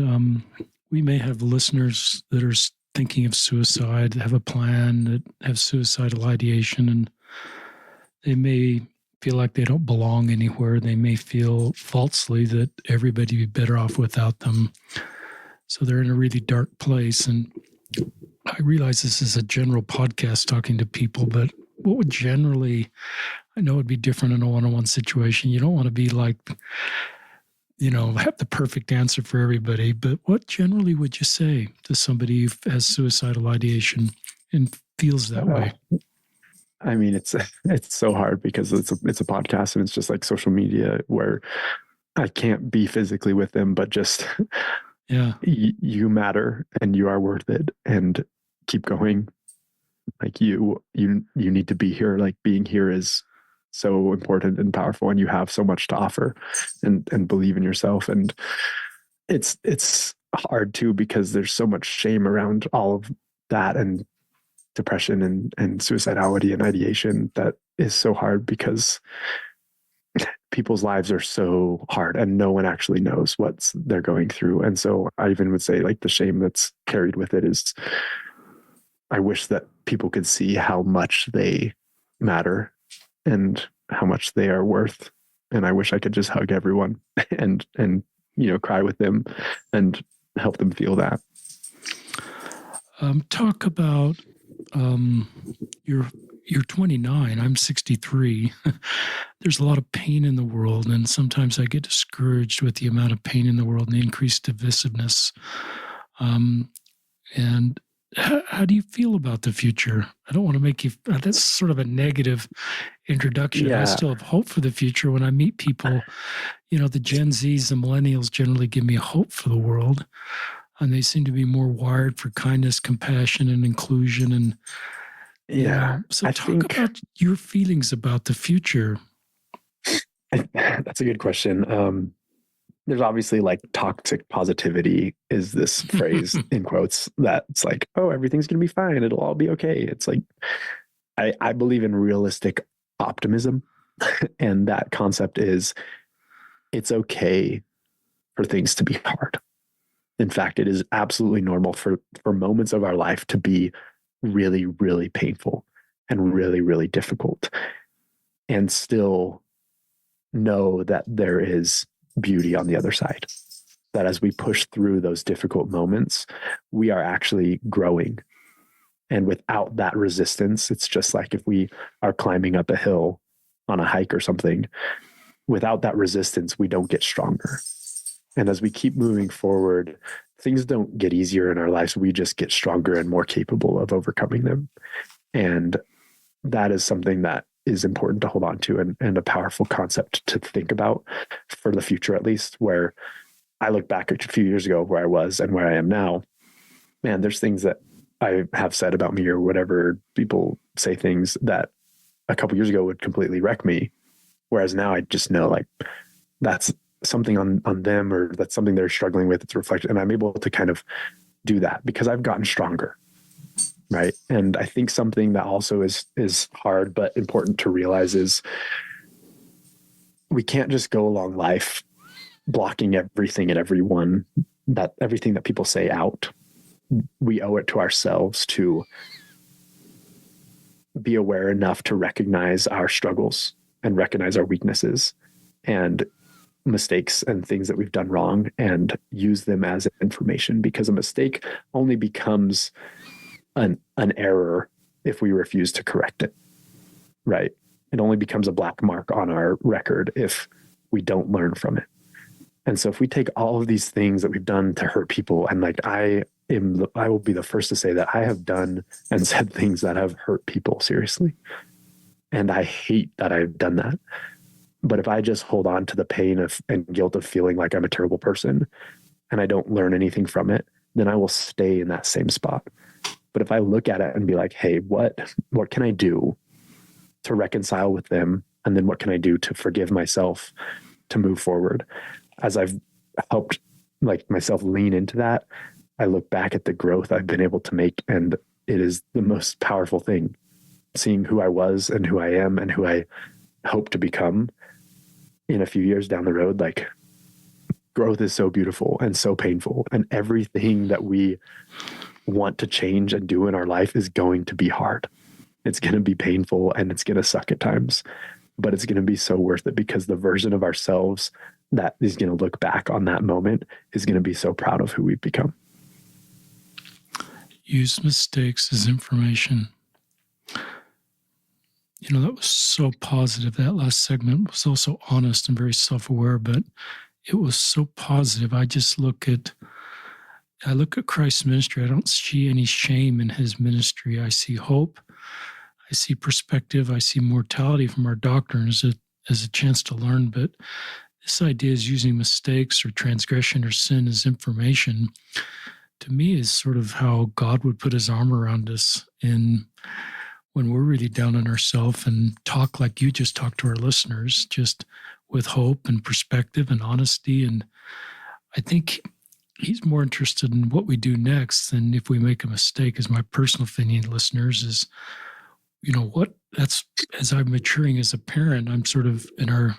we may have listeners that are thinking of suicide, have a plan, that have suicidal ideation, and they may feel like they don't belong anywhere. They may feel falsely that everybody would be better off without them. So they're in a really dark place. And I realize this is a general podcast talking to people, but what would generally, I know it'd be different in a one-on-one situation. You don't want to be like, have the perfect answer for everybody, but what generally would you say to somebody who has suicidal ideation and feels that way? I mean, it's so hard, because it's a podcast, and it's just like social media, where I can't be physically with them, but just, yeah, you matter and you are worth it, and keep going. Like you need to be here. Like being here is so important and powerful, and you have so much to offer, and believe in yourself. And it's hard too, because there's so much shame around all of that, and depression and suicidality and ideation, that is so hard, because people's lives are so hard and no one actually knows what they're going through. And so I even would say, like, the shame that's carried with it is, I wish that people could see how much they matter and how much they are worth. And I wish I could just hug everyone and cry with them and help them feel that. Talk about you're 29. I'm 63. There's a lot of pain in the world, and sometimes I get discouraged with the amount of pain in the world and the increased divisiveness. And how do you feel about the future? I don't want to make you, that's sort of a negative introduction. I Yeah. still have hope for the future. When I meet people, the Gen Zs, the millennials generally give me hope for the world. And they seem to be more wired for kindness, compassion, and inclusion. And, Yeah. so I talk think about your feelings about the future. that's a good question. There's obviously like toxic positivity is this phrase in quotes that's like, oh, everything's going to be fine. It'll all be okay. It's like, I believe in realistic optimism. And that concept is it's okay for things to be hard. In fact, it is absolutely normal for moments of our life to be really, really painful and really, really difficult, and still know that there is beauty on the other side. That as we push through those difficult moments, we are actually growing. And without that resistance, it's just like if we are climbing up a hill on a hike or something, without that resistance, we don't get stronger. And as we keep moving forward, things don't get easier in our lives. We just get stronger and more capable of overcoming them. And that is something that is important to hold on to, and a powerful concept to think about for the future, at least, where I look back a few years ago where I was and where I am now. Man, there's things that I have said about me or whatever. People say things that a couple years ago would completely wreck me. Whereas now I just know like that's something on them, or that's something they're struggling with. It's reflected. And I'm able to kind of do that because I've gotten stronger. Right. And I think something that also is hard, but important to realize is we can't just go along life blocking everything and everyone, that everything that people say out. We owe it to ourselves to be aware enough to recognize our struggles and recognize our weaknesses and mistakes and things that we've done wrong, and use them as information, because a mistake only becomes an error if we refuse to correct it. Right. It only becomes a black mark on our record if we don't learn from it. And so if we take all of these things that we've done to hurt people, and like I will be the first to say that I have done and said things that have hurt people seriously. And I hate that I've done that. But if I just hold on to the pain and guilt of feeling like I'm a terrible person and I don't learn anything from it, then I will stay in that same spot. But if I look at it and be like, hey, what can I do to reconcile with them? And then what can I do to forgive myself, to move forward? As I've helped like myself lean into that, I look back at the growth I've been able to make, and it is the most powerful thing. Seeing who I was and who I am and who I hope to become in a few years down the road, like growth is so beautiful and so painful, and everything that we want to change and do in our life is going to be hard. It's going to be painful and it's going to suck at times, but it's going to be so worth it, because the version of ourselves that is going to look back on that moment is going to be so proud of who we've become. Use mistakes as information. That was so positive. That last segment was also honest and very self-aware, but it was so positive. I look at Christ's ministry. I don't see any shame in his ministry. I see hope. I see perspective. I see mortality from our doctrine as a chance to learn. But this idea is using mistakes or transgression or sin as information, to me, is sort of how God would put his arm around us when we're really down on ourselves, and talk like you just talked to our listeners, just with hope and perspective and honesty. And I think he's more interested in what we do next than if we make a mistake, is my personal opinion, listeners, is, as I'm maturing as a parent, I'm sort of I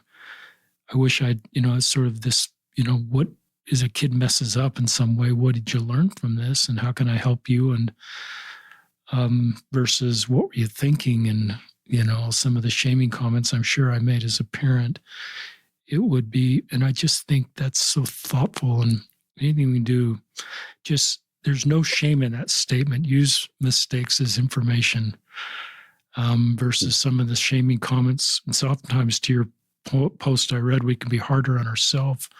wish it's sort of this, what is a kid messes up in some way, what did you learn from this? And how can I help you? And versus what were you thinking? And, some of the shaming comments I'm sure I made as a parent, it would be, and I just think that's so thoughtful. And anything we do, there's no shame in that statement. Use mistakes as information, versus some of the shaming comments. And so oftentimes, to your post I read, we can be harder on ourselves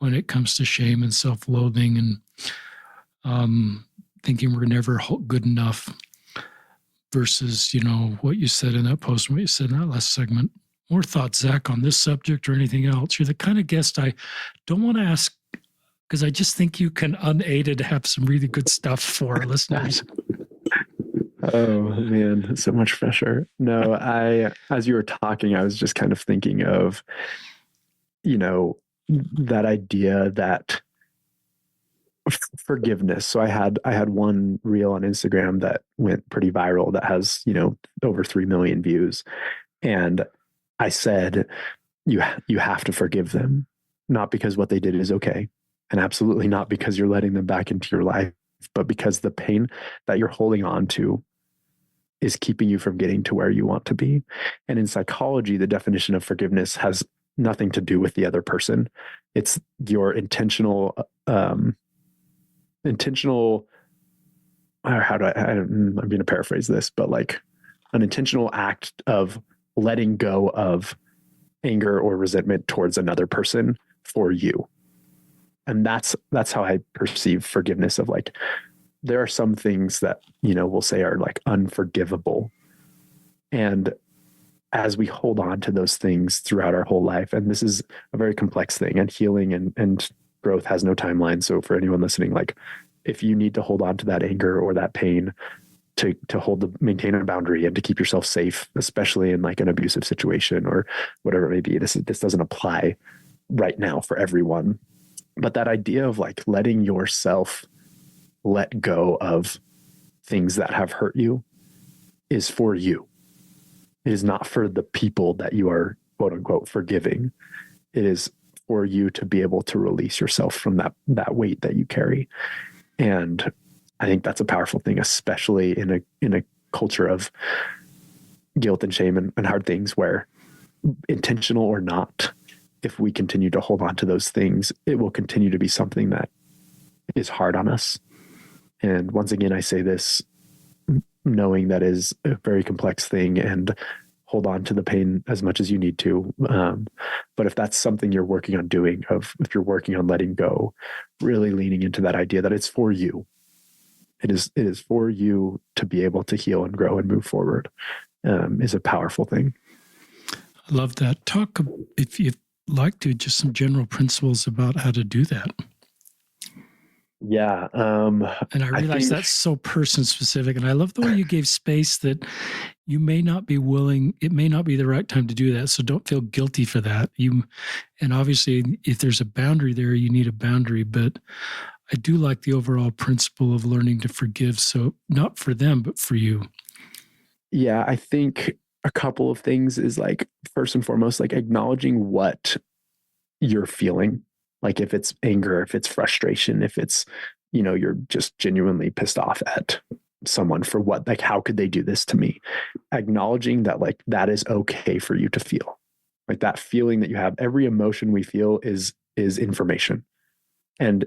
when it comes to shame and self-loathing. And thinking we're never good enough versus, what you said in that post and what you said in that last segment. More thoughts, Zach, on this subject or anything else? You're the kind of guest I don't want to ask because I just think you can unaided have some really good stuff for our listeners. Oh man, so much pressure. No, as you were talking, I was just kind of thinking of, that idea that forgiveness. So I had one reel on Instagram that went pretty viral that has, over 3 million views. And I said, you have to forgive them, not because what they did is okay. And absolutely not because you're letting them back into your life, but because the pain that you're holding on to is keeping you from getting to where you want to be. And in psychology, the definition of forgiveness has nothing to do with the other person. It's your intentional, I'm going to paraphrase this, but like an intentional act of letting go of anger or resentment towards another person for you. And that's how I perceive forgiveness. Of like, there are some things that, we'll say are like unforgivable. And as we hold on to those things throughout our whole life, and this is a very complex thing, and healing and growth has no timeline. So for anyone listening, like if you need to hold on to that anger or that pain to maintain a boundary and to keep yourself safe, especially in like an abusive situation or whatever it may be, this doesn't apply right now for everyone. But that idea of like letting yourself let go of things that have hurt you is for you. It is not for the people that you are, quote unquote, forgiving. It is for you to be able to release yourself from that weight that you carry. And I think that's a powerful thing, especially in a culture of guilt and shame and hard things, where intentional or not, if we continue to hold on to those things, it will continue to be something that is hard on us. And once again, I say this knowing that is a very complex thing, and hold on to the pain as much as you need to. But if that's something you're working on doing, if you're working on letting go, really leaning into that idea that it's for you. It is for you to be able to heal and grow and move forward, is a powerful thing. I love that. Talk, if you'd like to, just some general principles about how to do that. Yeah. And I realize that's so person specific. And I love the way you gave space that you may not be willing, it may not be the right time to do that. So don't feel guilty for that. And obviously if there's a boundary there, you need a boundary, but I do like the overall principle of learning to forgive. So not for them, but for you. Yeah. I think a couple of things is like, first and foremost, like acknowledging what you're feeling. Like if it's anger, if it's frustration, if it's, you're just genuinely pissed off at someone for what, like, how could they do this to me? Acknowledging that, like, that is okay for you to feel. Like that feeling that you have, every emotion we feel is information. And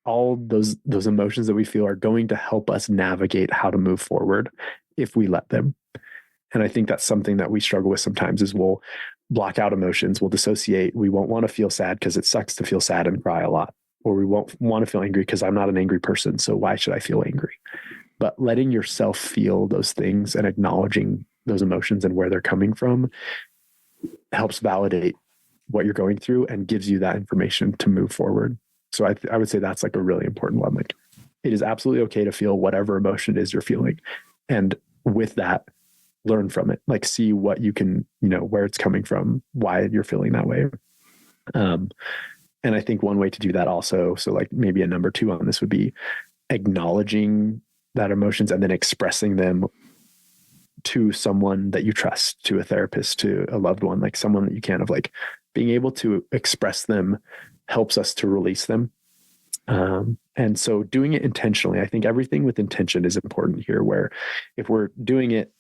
all those emotions that we feel are going to help us navigate how to move forward if we let them. And I think that's something that we struggle with sometimes is we'll block out emotions, we'll dissociate. We won't want to feel sad because it sucks to feel sad and cry a lot. Or we won't want to feel angry because I'm not an angry person. So why should I feel angry? But letting yourself feel those things and acknowledging those emotions and where they're coming from helps validate what you're going through and gives you that information to move forward. So I would say that's like a really important one. Like it is absolutely okay to feel whatever emotion it is you're feeling. And with that, learn from it, like see what you can, where it's coming from, why you're feeling that way. And I think one way to do that also, so like maybe a number 2 on this would be acknowledging that emotions and then expressing them to someone that you trust, to a therapist, to a loved one, like someone that you can, of like being able to express them helps us to release them. And so doing it intentionally, I think everything with intention is important here, where if we're doing it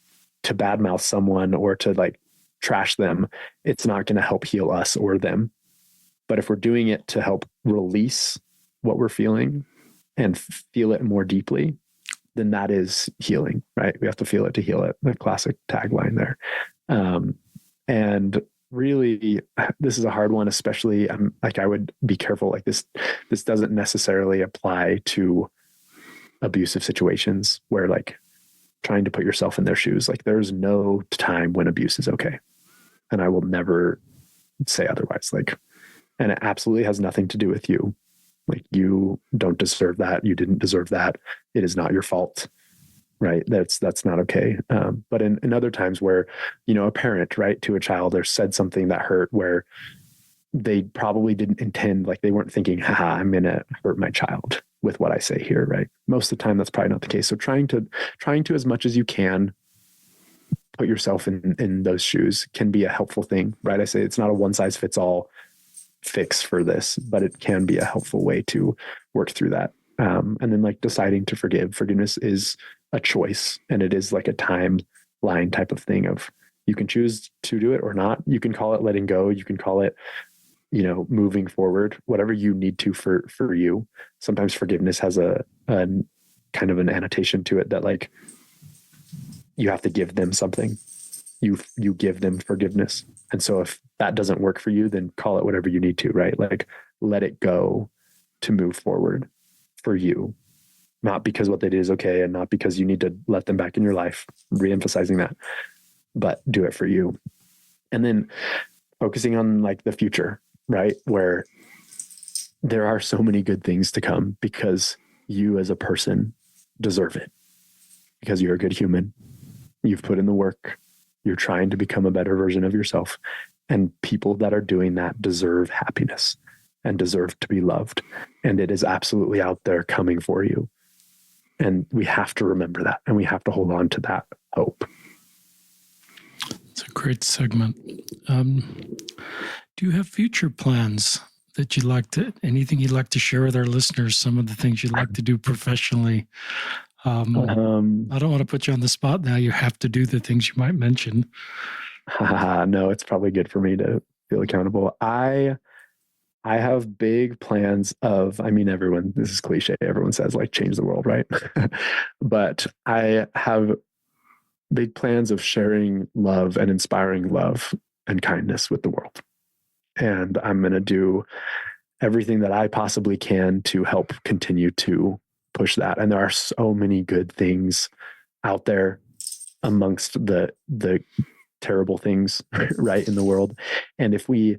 to badmouth someone or to like trash them, it's not going to help heal us or them. But if we're doing it to help release what we're feeling and feel it more deeply, then that is healing, right? We have to feel it to heal it. The classic tagline there. And really, this is a hard one, especially I would be careful. Like this doesn't necessarily apply to abusive situations where like trying to put yourself in their shoes, like there's no time when abuse is okay. And I will never say otherwise. Like, and it absolutely has nothing to do with you. Like you don't deserve that. You didn't deserve that. It is not your fault. Right. That's not okay. But in other times where, you know, a parent, right, to a child or said something that hurt where they probably didn't intend, like they weren't thinking, haha, I'm going to hurt my child with what I say here. Right. Most of the time, that's probably not the case. So trying to as much as you can put yourself in those shoes can be a helpful thing. Right. I say it's not a one size fits all fix for this, but it can be a helpful way to work through that. And then like deciding to forgive. Forgiveness is a choice, and it is like a timeline type of thing of you can choose to do it or not. You can call it letting go. You can call it, you know, moving forward, whatever you need to for you. Sometimes forgiveness has a kind of an annotation to it that like you have to give them something. You give them forgiveness. And so if that doesn't work for you, then call it whatever you need to, right? Like let it go to move forward for you, not because what they did is okay and not because you need to let them back in your life, re-emphasizing that, but do it for you. And then focusing on like the future, right? Where there are so many good things to come because you as a person deserve it, because you're a good human. You've put in the work. You're trying to become a better version of yourself. And people that are doing that deserve happiness and deserve to be loved. And it is absolutely out there coming for you. And we have to remember that, and we have to hold on to that hope. It's a great segment. Do you have future plans that you'd like to, anything you'd like to share with our listeners, some of the things you'd like to do professionally? I don't want to put you on the spot now. You have to do the things you might mention. No, it's probably good for me to feel accountable. I have big plans of, I mean, everyone, this is cliche. Everyone says like change the world, right? But I have big plans of sharing love and inspiring love and kindness with the world. And I'm going to do everything that I possibly can to help continue to push that. And there are so many good things out there amongst the terrible things, right, in the world. And if we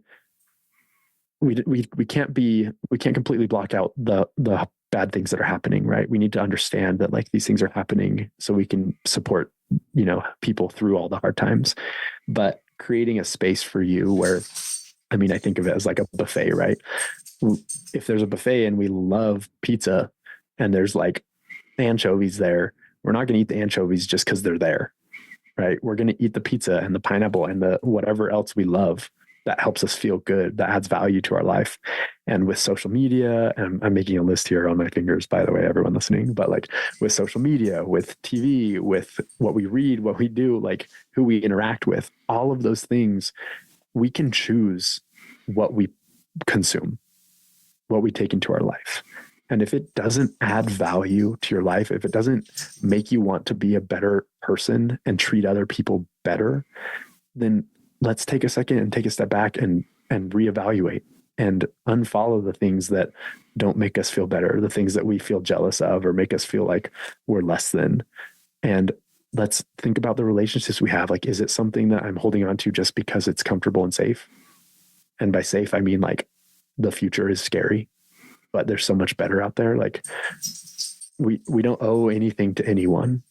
can't completely block out the bad things that are happening, right? We need to understand that like these things are happening so we can support, you know, people through all the hard times. But creating a space for you where, I mean, I think of it as like a buffet, right? If there's a buffet and we love pizza and there's like anchovies there, we're not going to eat the anchovies just because they're there, right? We're going to eat the pizza and the pineapple and the whatever else we love that helps us feel good, that adds value to our life. And with social media, and I'm making a list here on my fingers, by the way, everyone listening, but like with social media, with TV, with what we read, what we do, like who we interact with, all of those things, we can choose what we consume, what we take into our life. And if it doesn't add value to your life, if it doesn't make you want to be a better person and treat other people better, then let's take a second and take a step back and reevaluate and unfollow the things that don't make us feel better, the things that we feel jealous of or make us feel like we're less than. And let's think about the relationships we have. Like, is it something that I'm holding on to just because it's comfortable and safe? And by safe, I mean like the future is scary, but there's so much better out there. Like we don't owe anything to anyone.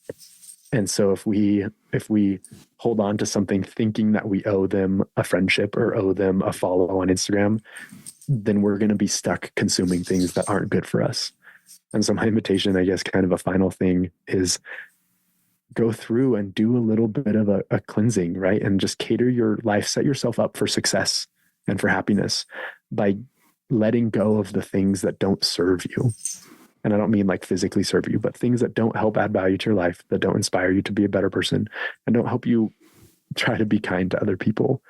And so if we hold on to something thinking that we owe them a friendship or owe them a follow on Instagram, then we're going to be stuck consuming things that aren't good for us. And so my invitation, I guess, kind of a final thing is go through and do a little bit of a cleansing, right? And just cater your life, set yourself up for success and for happiness by letting go of the things that don't serve you. And I don't mean like physically serve you, but things that don't help add value to your life, that don't inspire you to be a better person and don't help you try to be kind to other people.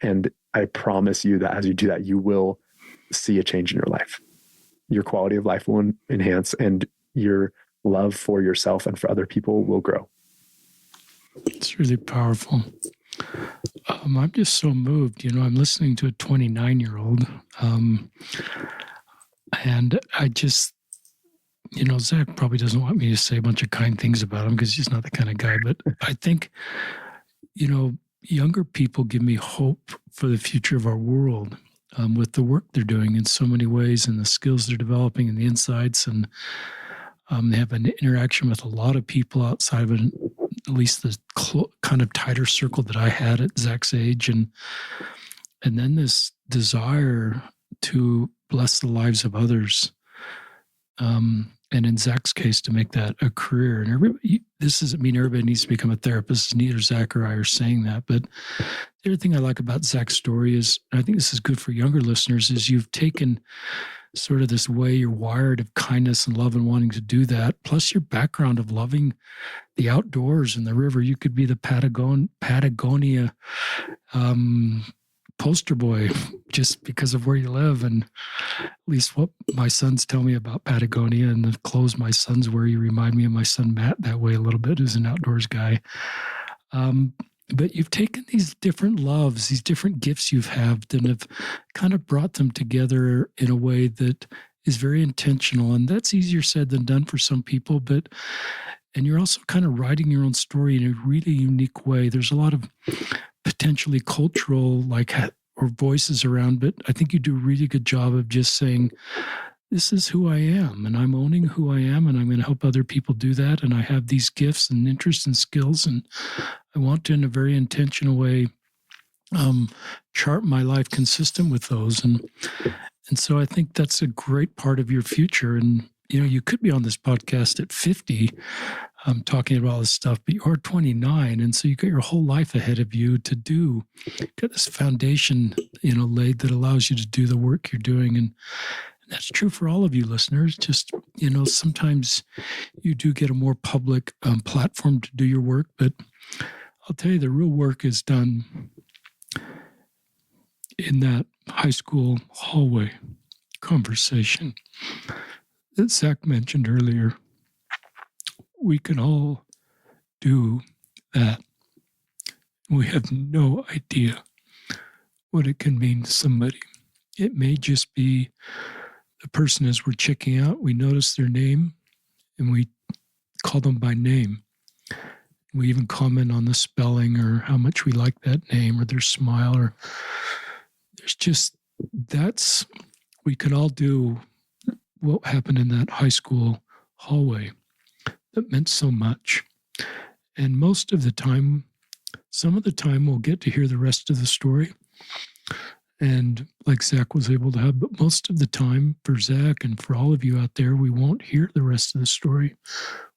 And I promise you that as you do that, you will see a change in your life. Your quality of life will enhance and your love for yourself and for other people will grow. It's really powerful. I'm just so moved. You know, I'm listening to a 29-year-old, and I just, Zach probably doesn't want me to say a bunch of kind things about him because he's not the kind of guy. But I think, younger people give me hope for the future of our world with the work they're doing in so many ways and the skills they're developing and the insights. And they have an interaction with a lot of people outside of at least the kind of tighter circle that I had at Zach's age. And then this desire to bless the lives of others. And in Zach's case, to make that a career. And this doesn't mean everybody needs to become a therapist. Neither Zach or I are saying that. But the other thing I like about Zach's story is, and I think this is good for younger listeners, is you've taken sort of this way you're wired of kindness and love and wanting to do that, plus your background of loving the outdoors and the river. You could be the Patagonia poster boy just because of where you live, and at least what my sons tell me about Patagonia and the clothes my sons wear. You remind me of my son Matt that way a little bit, who's an outdoors guy. But you've taken these different loves, these different gifts you've had, and have kind of brought them together in a way that is very intentional. And that's easier said than done for some people, and you're also kind of writing your own story in a really unique way. There's a lot of potentially cultural or voices around, but I think you do a really good job of just saying, this is who I am, and I'm owning who I am, and I'm going to help other people do that. And I have these gifts and interests and skills, and I want to, in a very intentional way, chart my life consistent with those. And so I think that's a great part of your future. And, you could be on this podcast at 50, talking about all this stuff, but you're 29. And so you got your whole life ahead of you to get this foundation, laid that allows you to do the work you're doing. And that's true for all of you listeners. Just, sometimes you do get a more public platform to do your work, but I'll tell you, the real work is done in that high school hallway conversation that Zach mentioned earlier. We can all do that. We have no idea what it can mean to somebody. It may just be the person, as we're checking out, we notice their name and we call them by name. We even comment on the spelling or how much we like that name or their smile, or we can all do what happened in that high school hallway that meant so much. And most of the time, some of the time we'll get to hear the rest of the story. And like Zach was able to have, but most of the time for Zach and for all of you out there, we won't hear the rest of the story.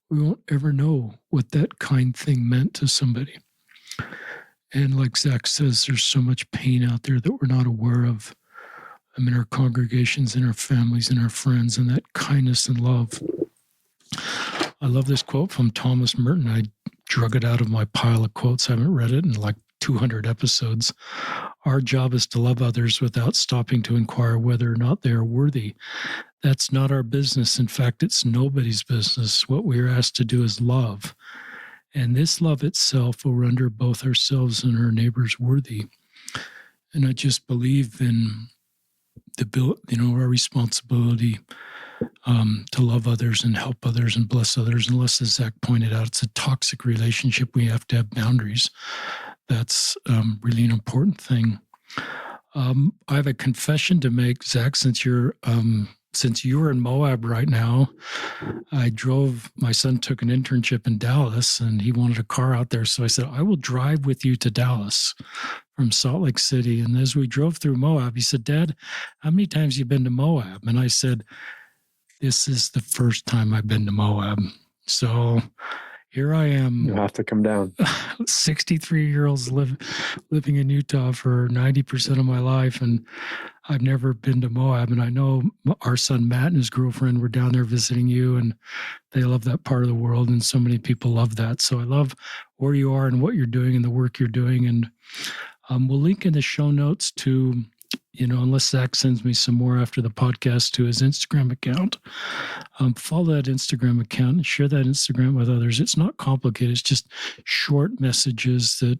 We won't ever know what that kind thing meant to somebody. And like Zach says, there's so much pain out there that we're not aware of. In our congregations, in our families, in our friends, and that kindness and love. I love this quote from Thomas Merton. I drug it out of my pile of quotes. I haven't read it in like 200 episodes. Our job is to love others without stopping to inquire whether or not they are worthy. That's not our business. In fact, it's nobody's business. What we are asked to do is love. And this love itself will render both ourselves and our neighbors worthy. And I just believe in our responsibility to love others and help others and bless others. Unless, as Zach pointed out, it's a toxic relationship. We have to have boundaries. That's really an important thing. I have a confession to make, Zach, since you're in Moab right now. My son took an internship in Dallas and he wanted a car out there. So I said, I will drive with you to Dallas from Salt Lake City. And as we drove through Moab, he said, Dad, how many times have you been to Moab? And I said, this is the first time I've been to Moab. So here I am. You'll have to come down. 63-year-olds living in Utah for 90% of my life. And I've never been to Moab. And I know our son Matt and his girlfriend were down there visiting you, and they love that part of the world. And so many people love that. So I love where you are and what you're doing and the work you're doing. And we'll link in the show notes to, unless Zach sends me some more after the podcast, to his Instagram account. Follow that Instagram account and share that Instagram with others. It's not complicated. It's just short messages that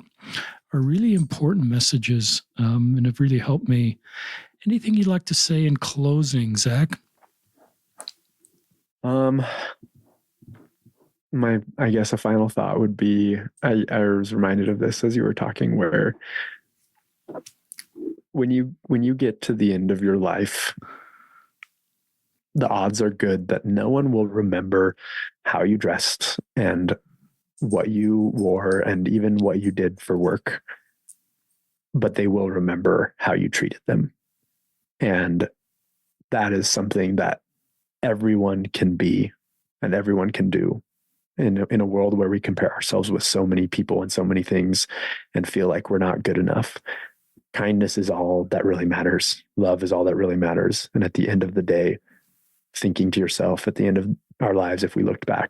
are really important messages and have really helped me. Anything you'd like to say in closing, Zach? Um, I guess a final thought would be, I was reminded of this as you were talking, where when you get to the end of your life, the odds are good that no one will remember how you dressed and what you wore and even what you did for work, but they will remember how you treated them. And that is something that everyone can be and everyone can do in a world where we compare ourselves with so many people and so many things and feel like we're not good enough. Kindness is all that really matters. Love is all that really matters. And at the end of the day, thinking to yourself at the end of our lives, if we looked back,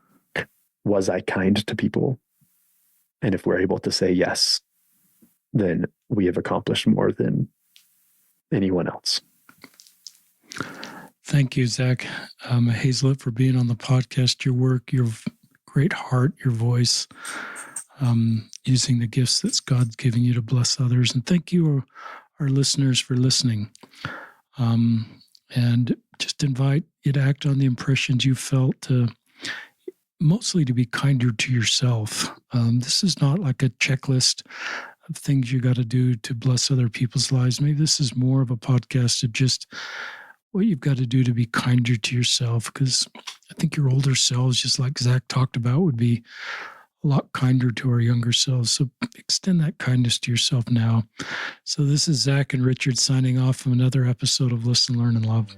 was I kind to people? And if we're able to say yes, then we have accomplished more than anyone else. Thank you, Zach Hazlett, for being on the podcast. Your work, your great heart, your voice, using the gifts that God's giving you to bless others. And thank you, our listeners, for listening. And just invite you to act on the impressions you felt, mostly to be kinder to yourself. This is not like a checklist of things you got to do to bless other people's lives. Maybe this is more of a podcast of just what you've got to do to be kinder to yourself, because I think your older selves, just like Zach talked about, would be a lot kinder to our younger selves. So extend that kindness to yourself now. So this is Zach and Richard signing off from another episode of Listen, Learn, and Love.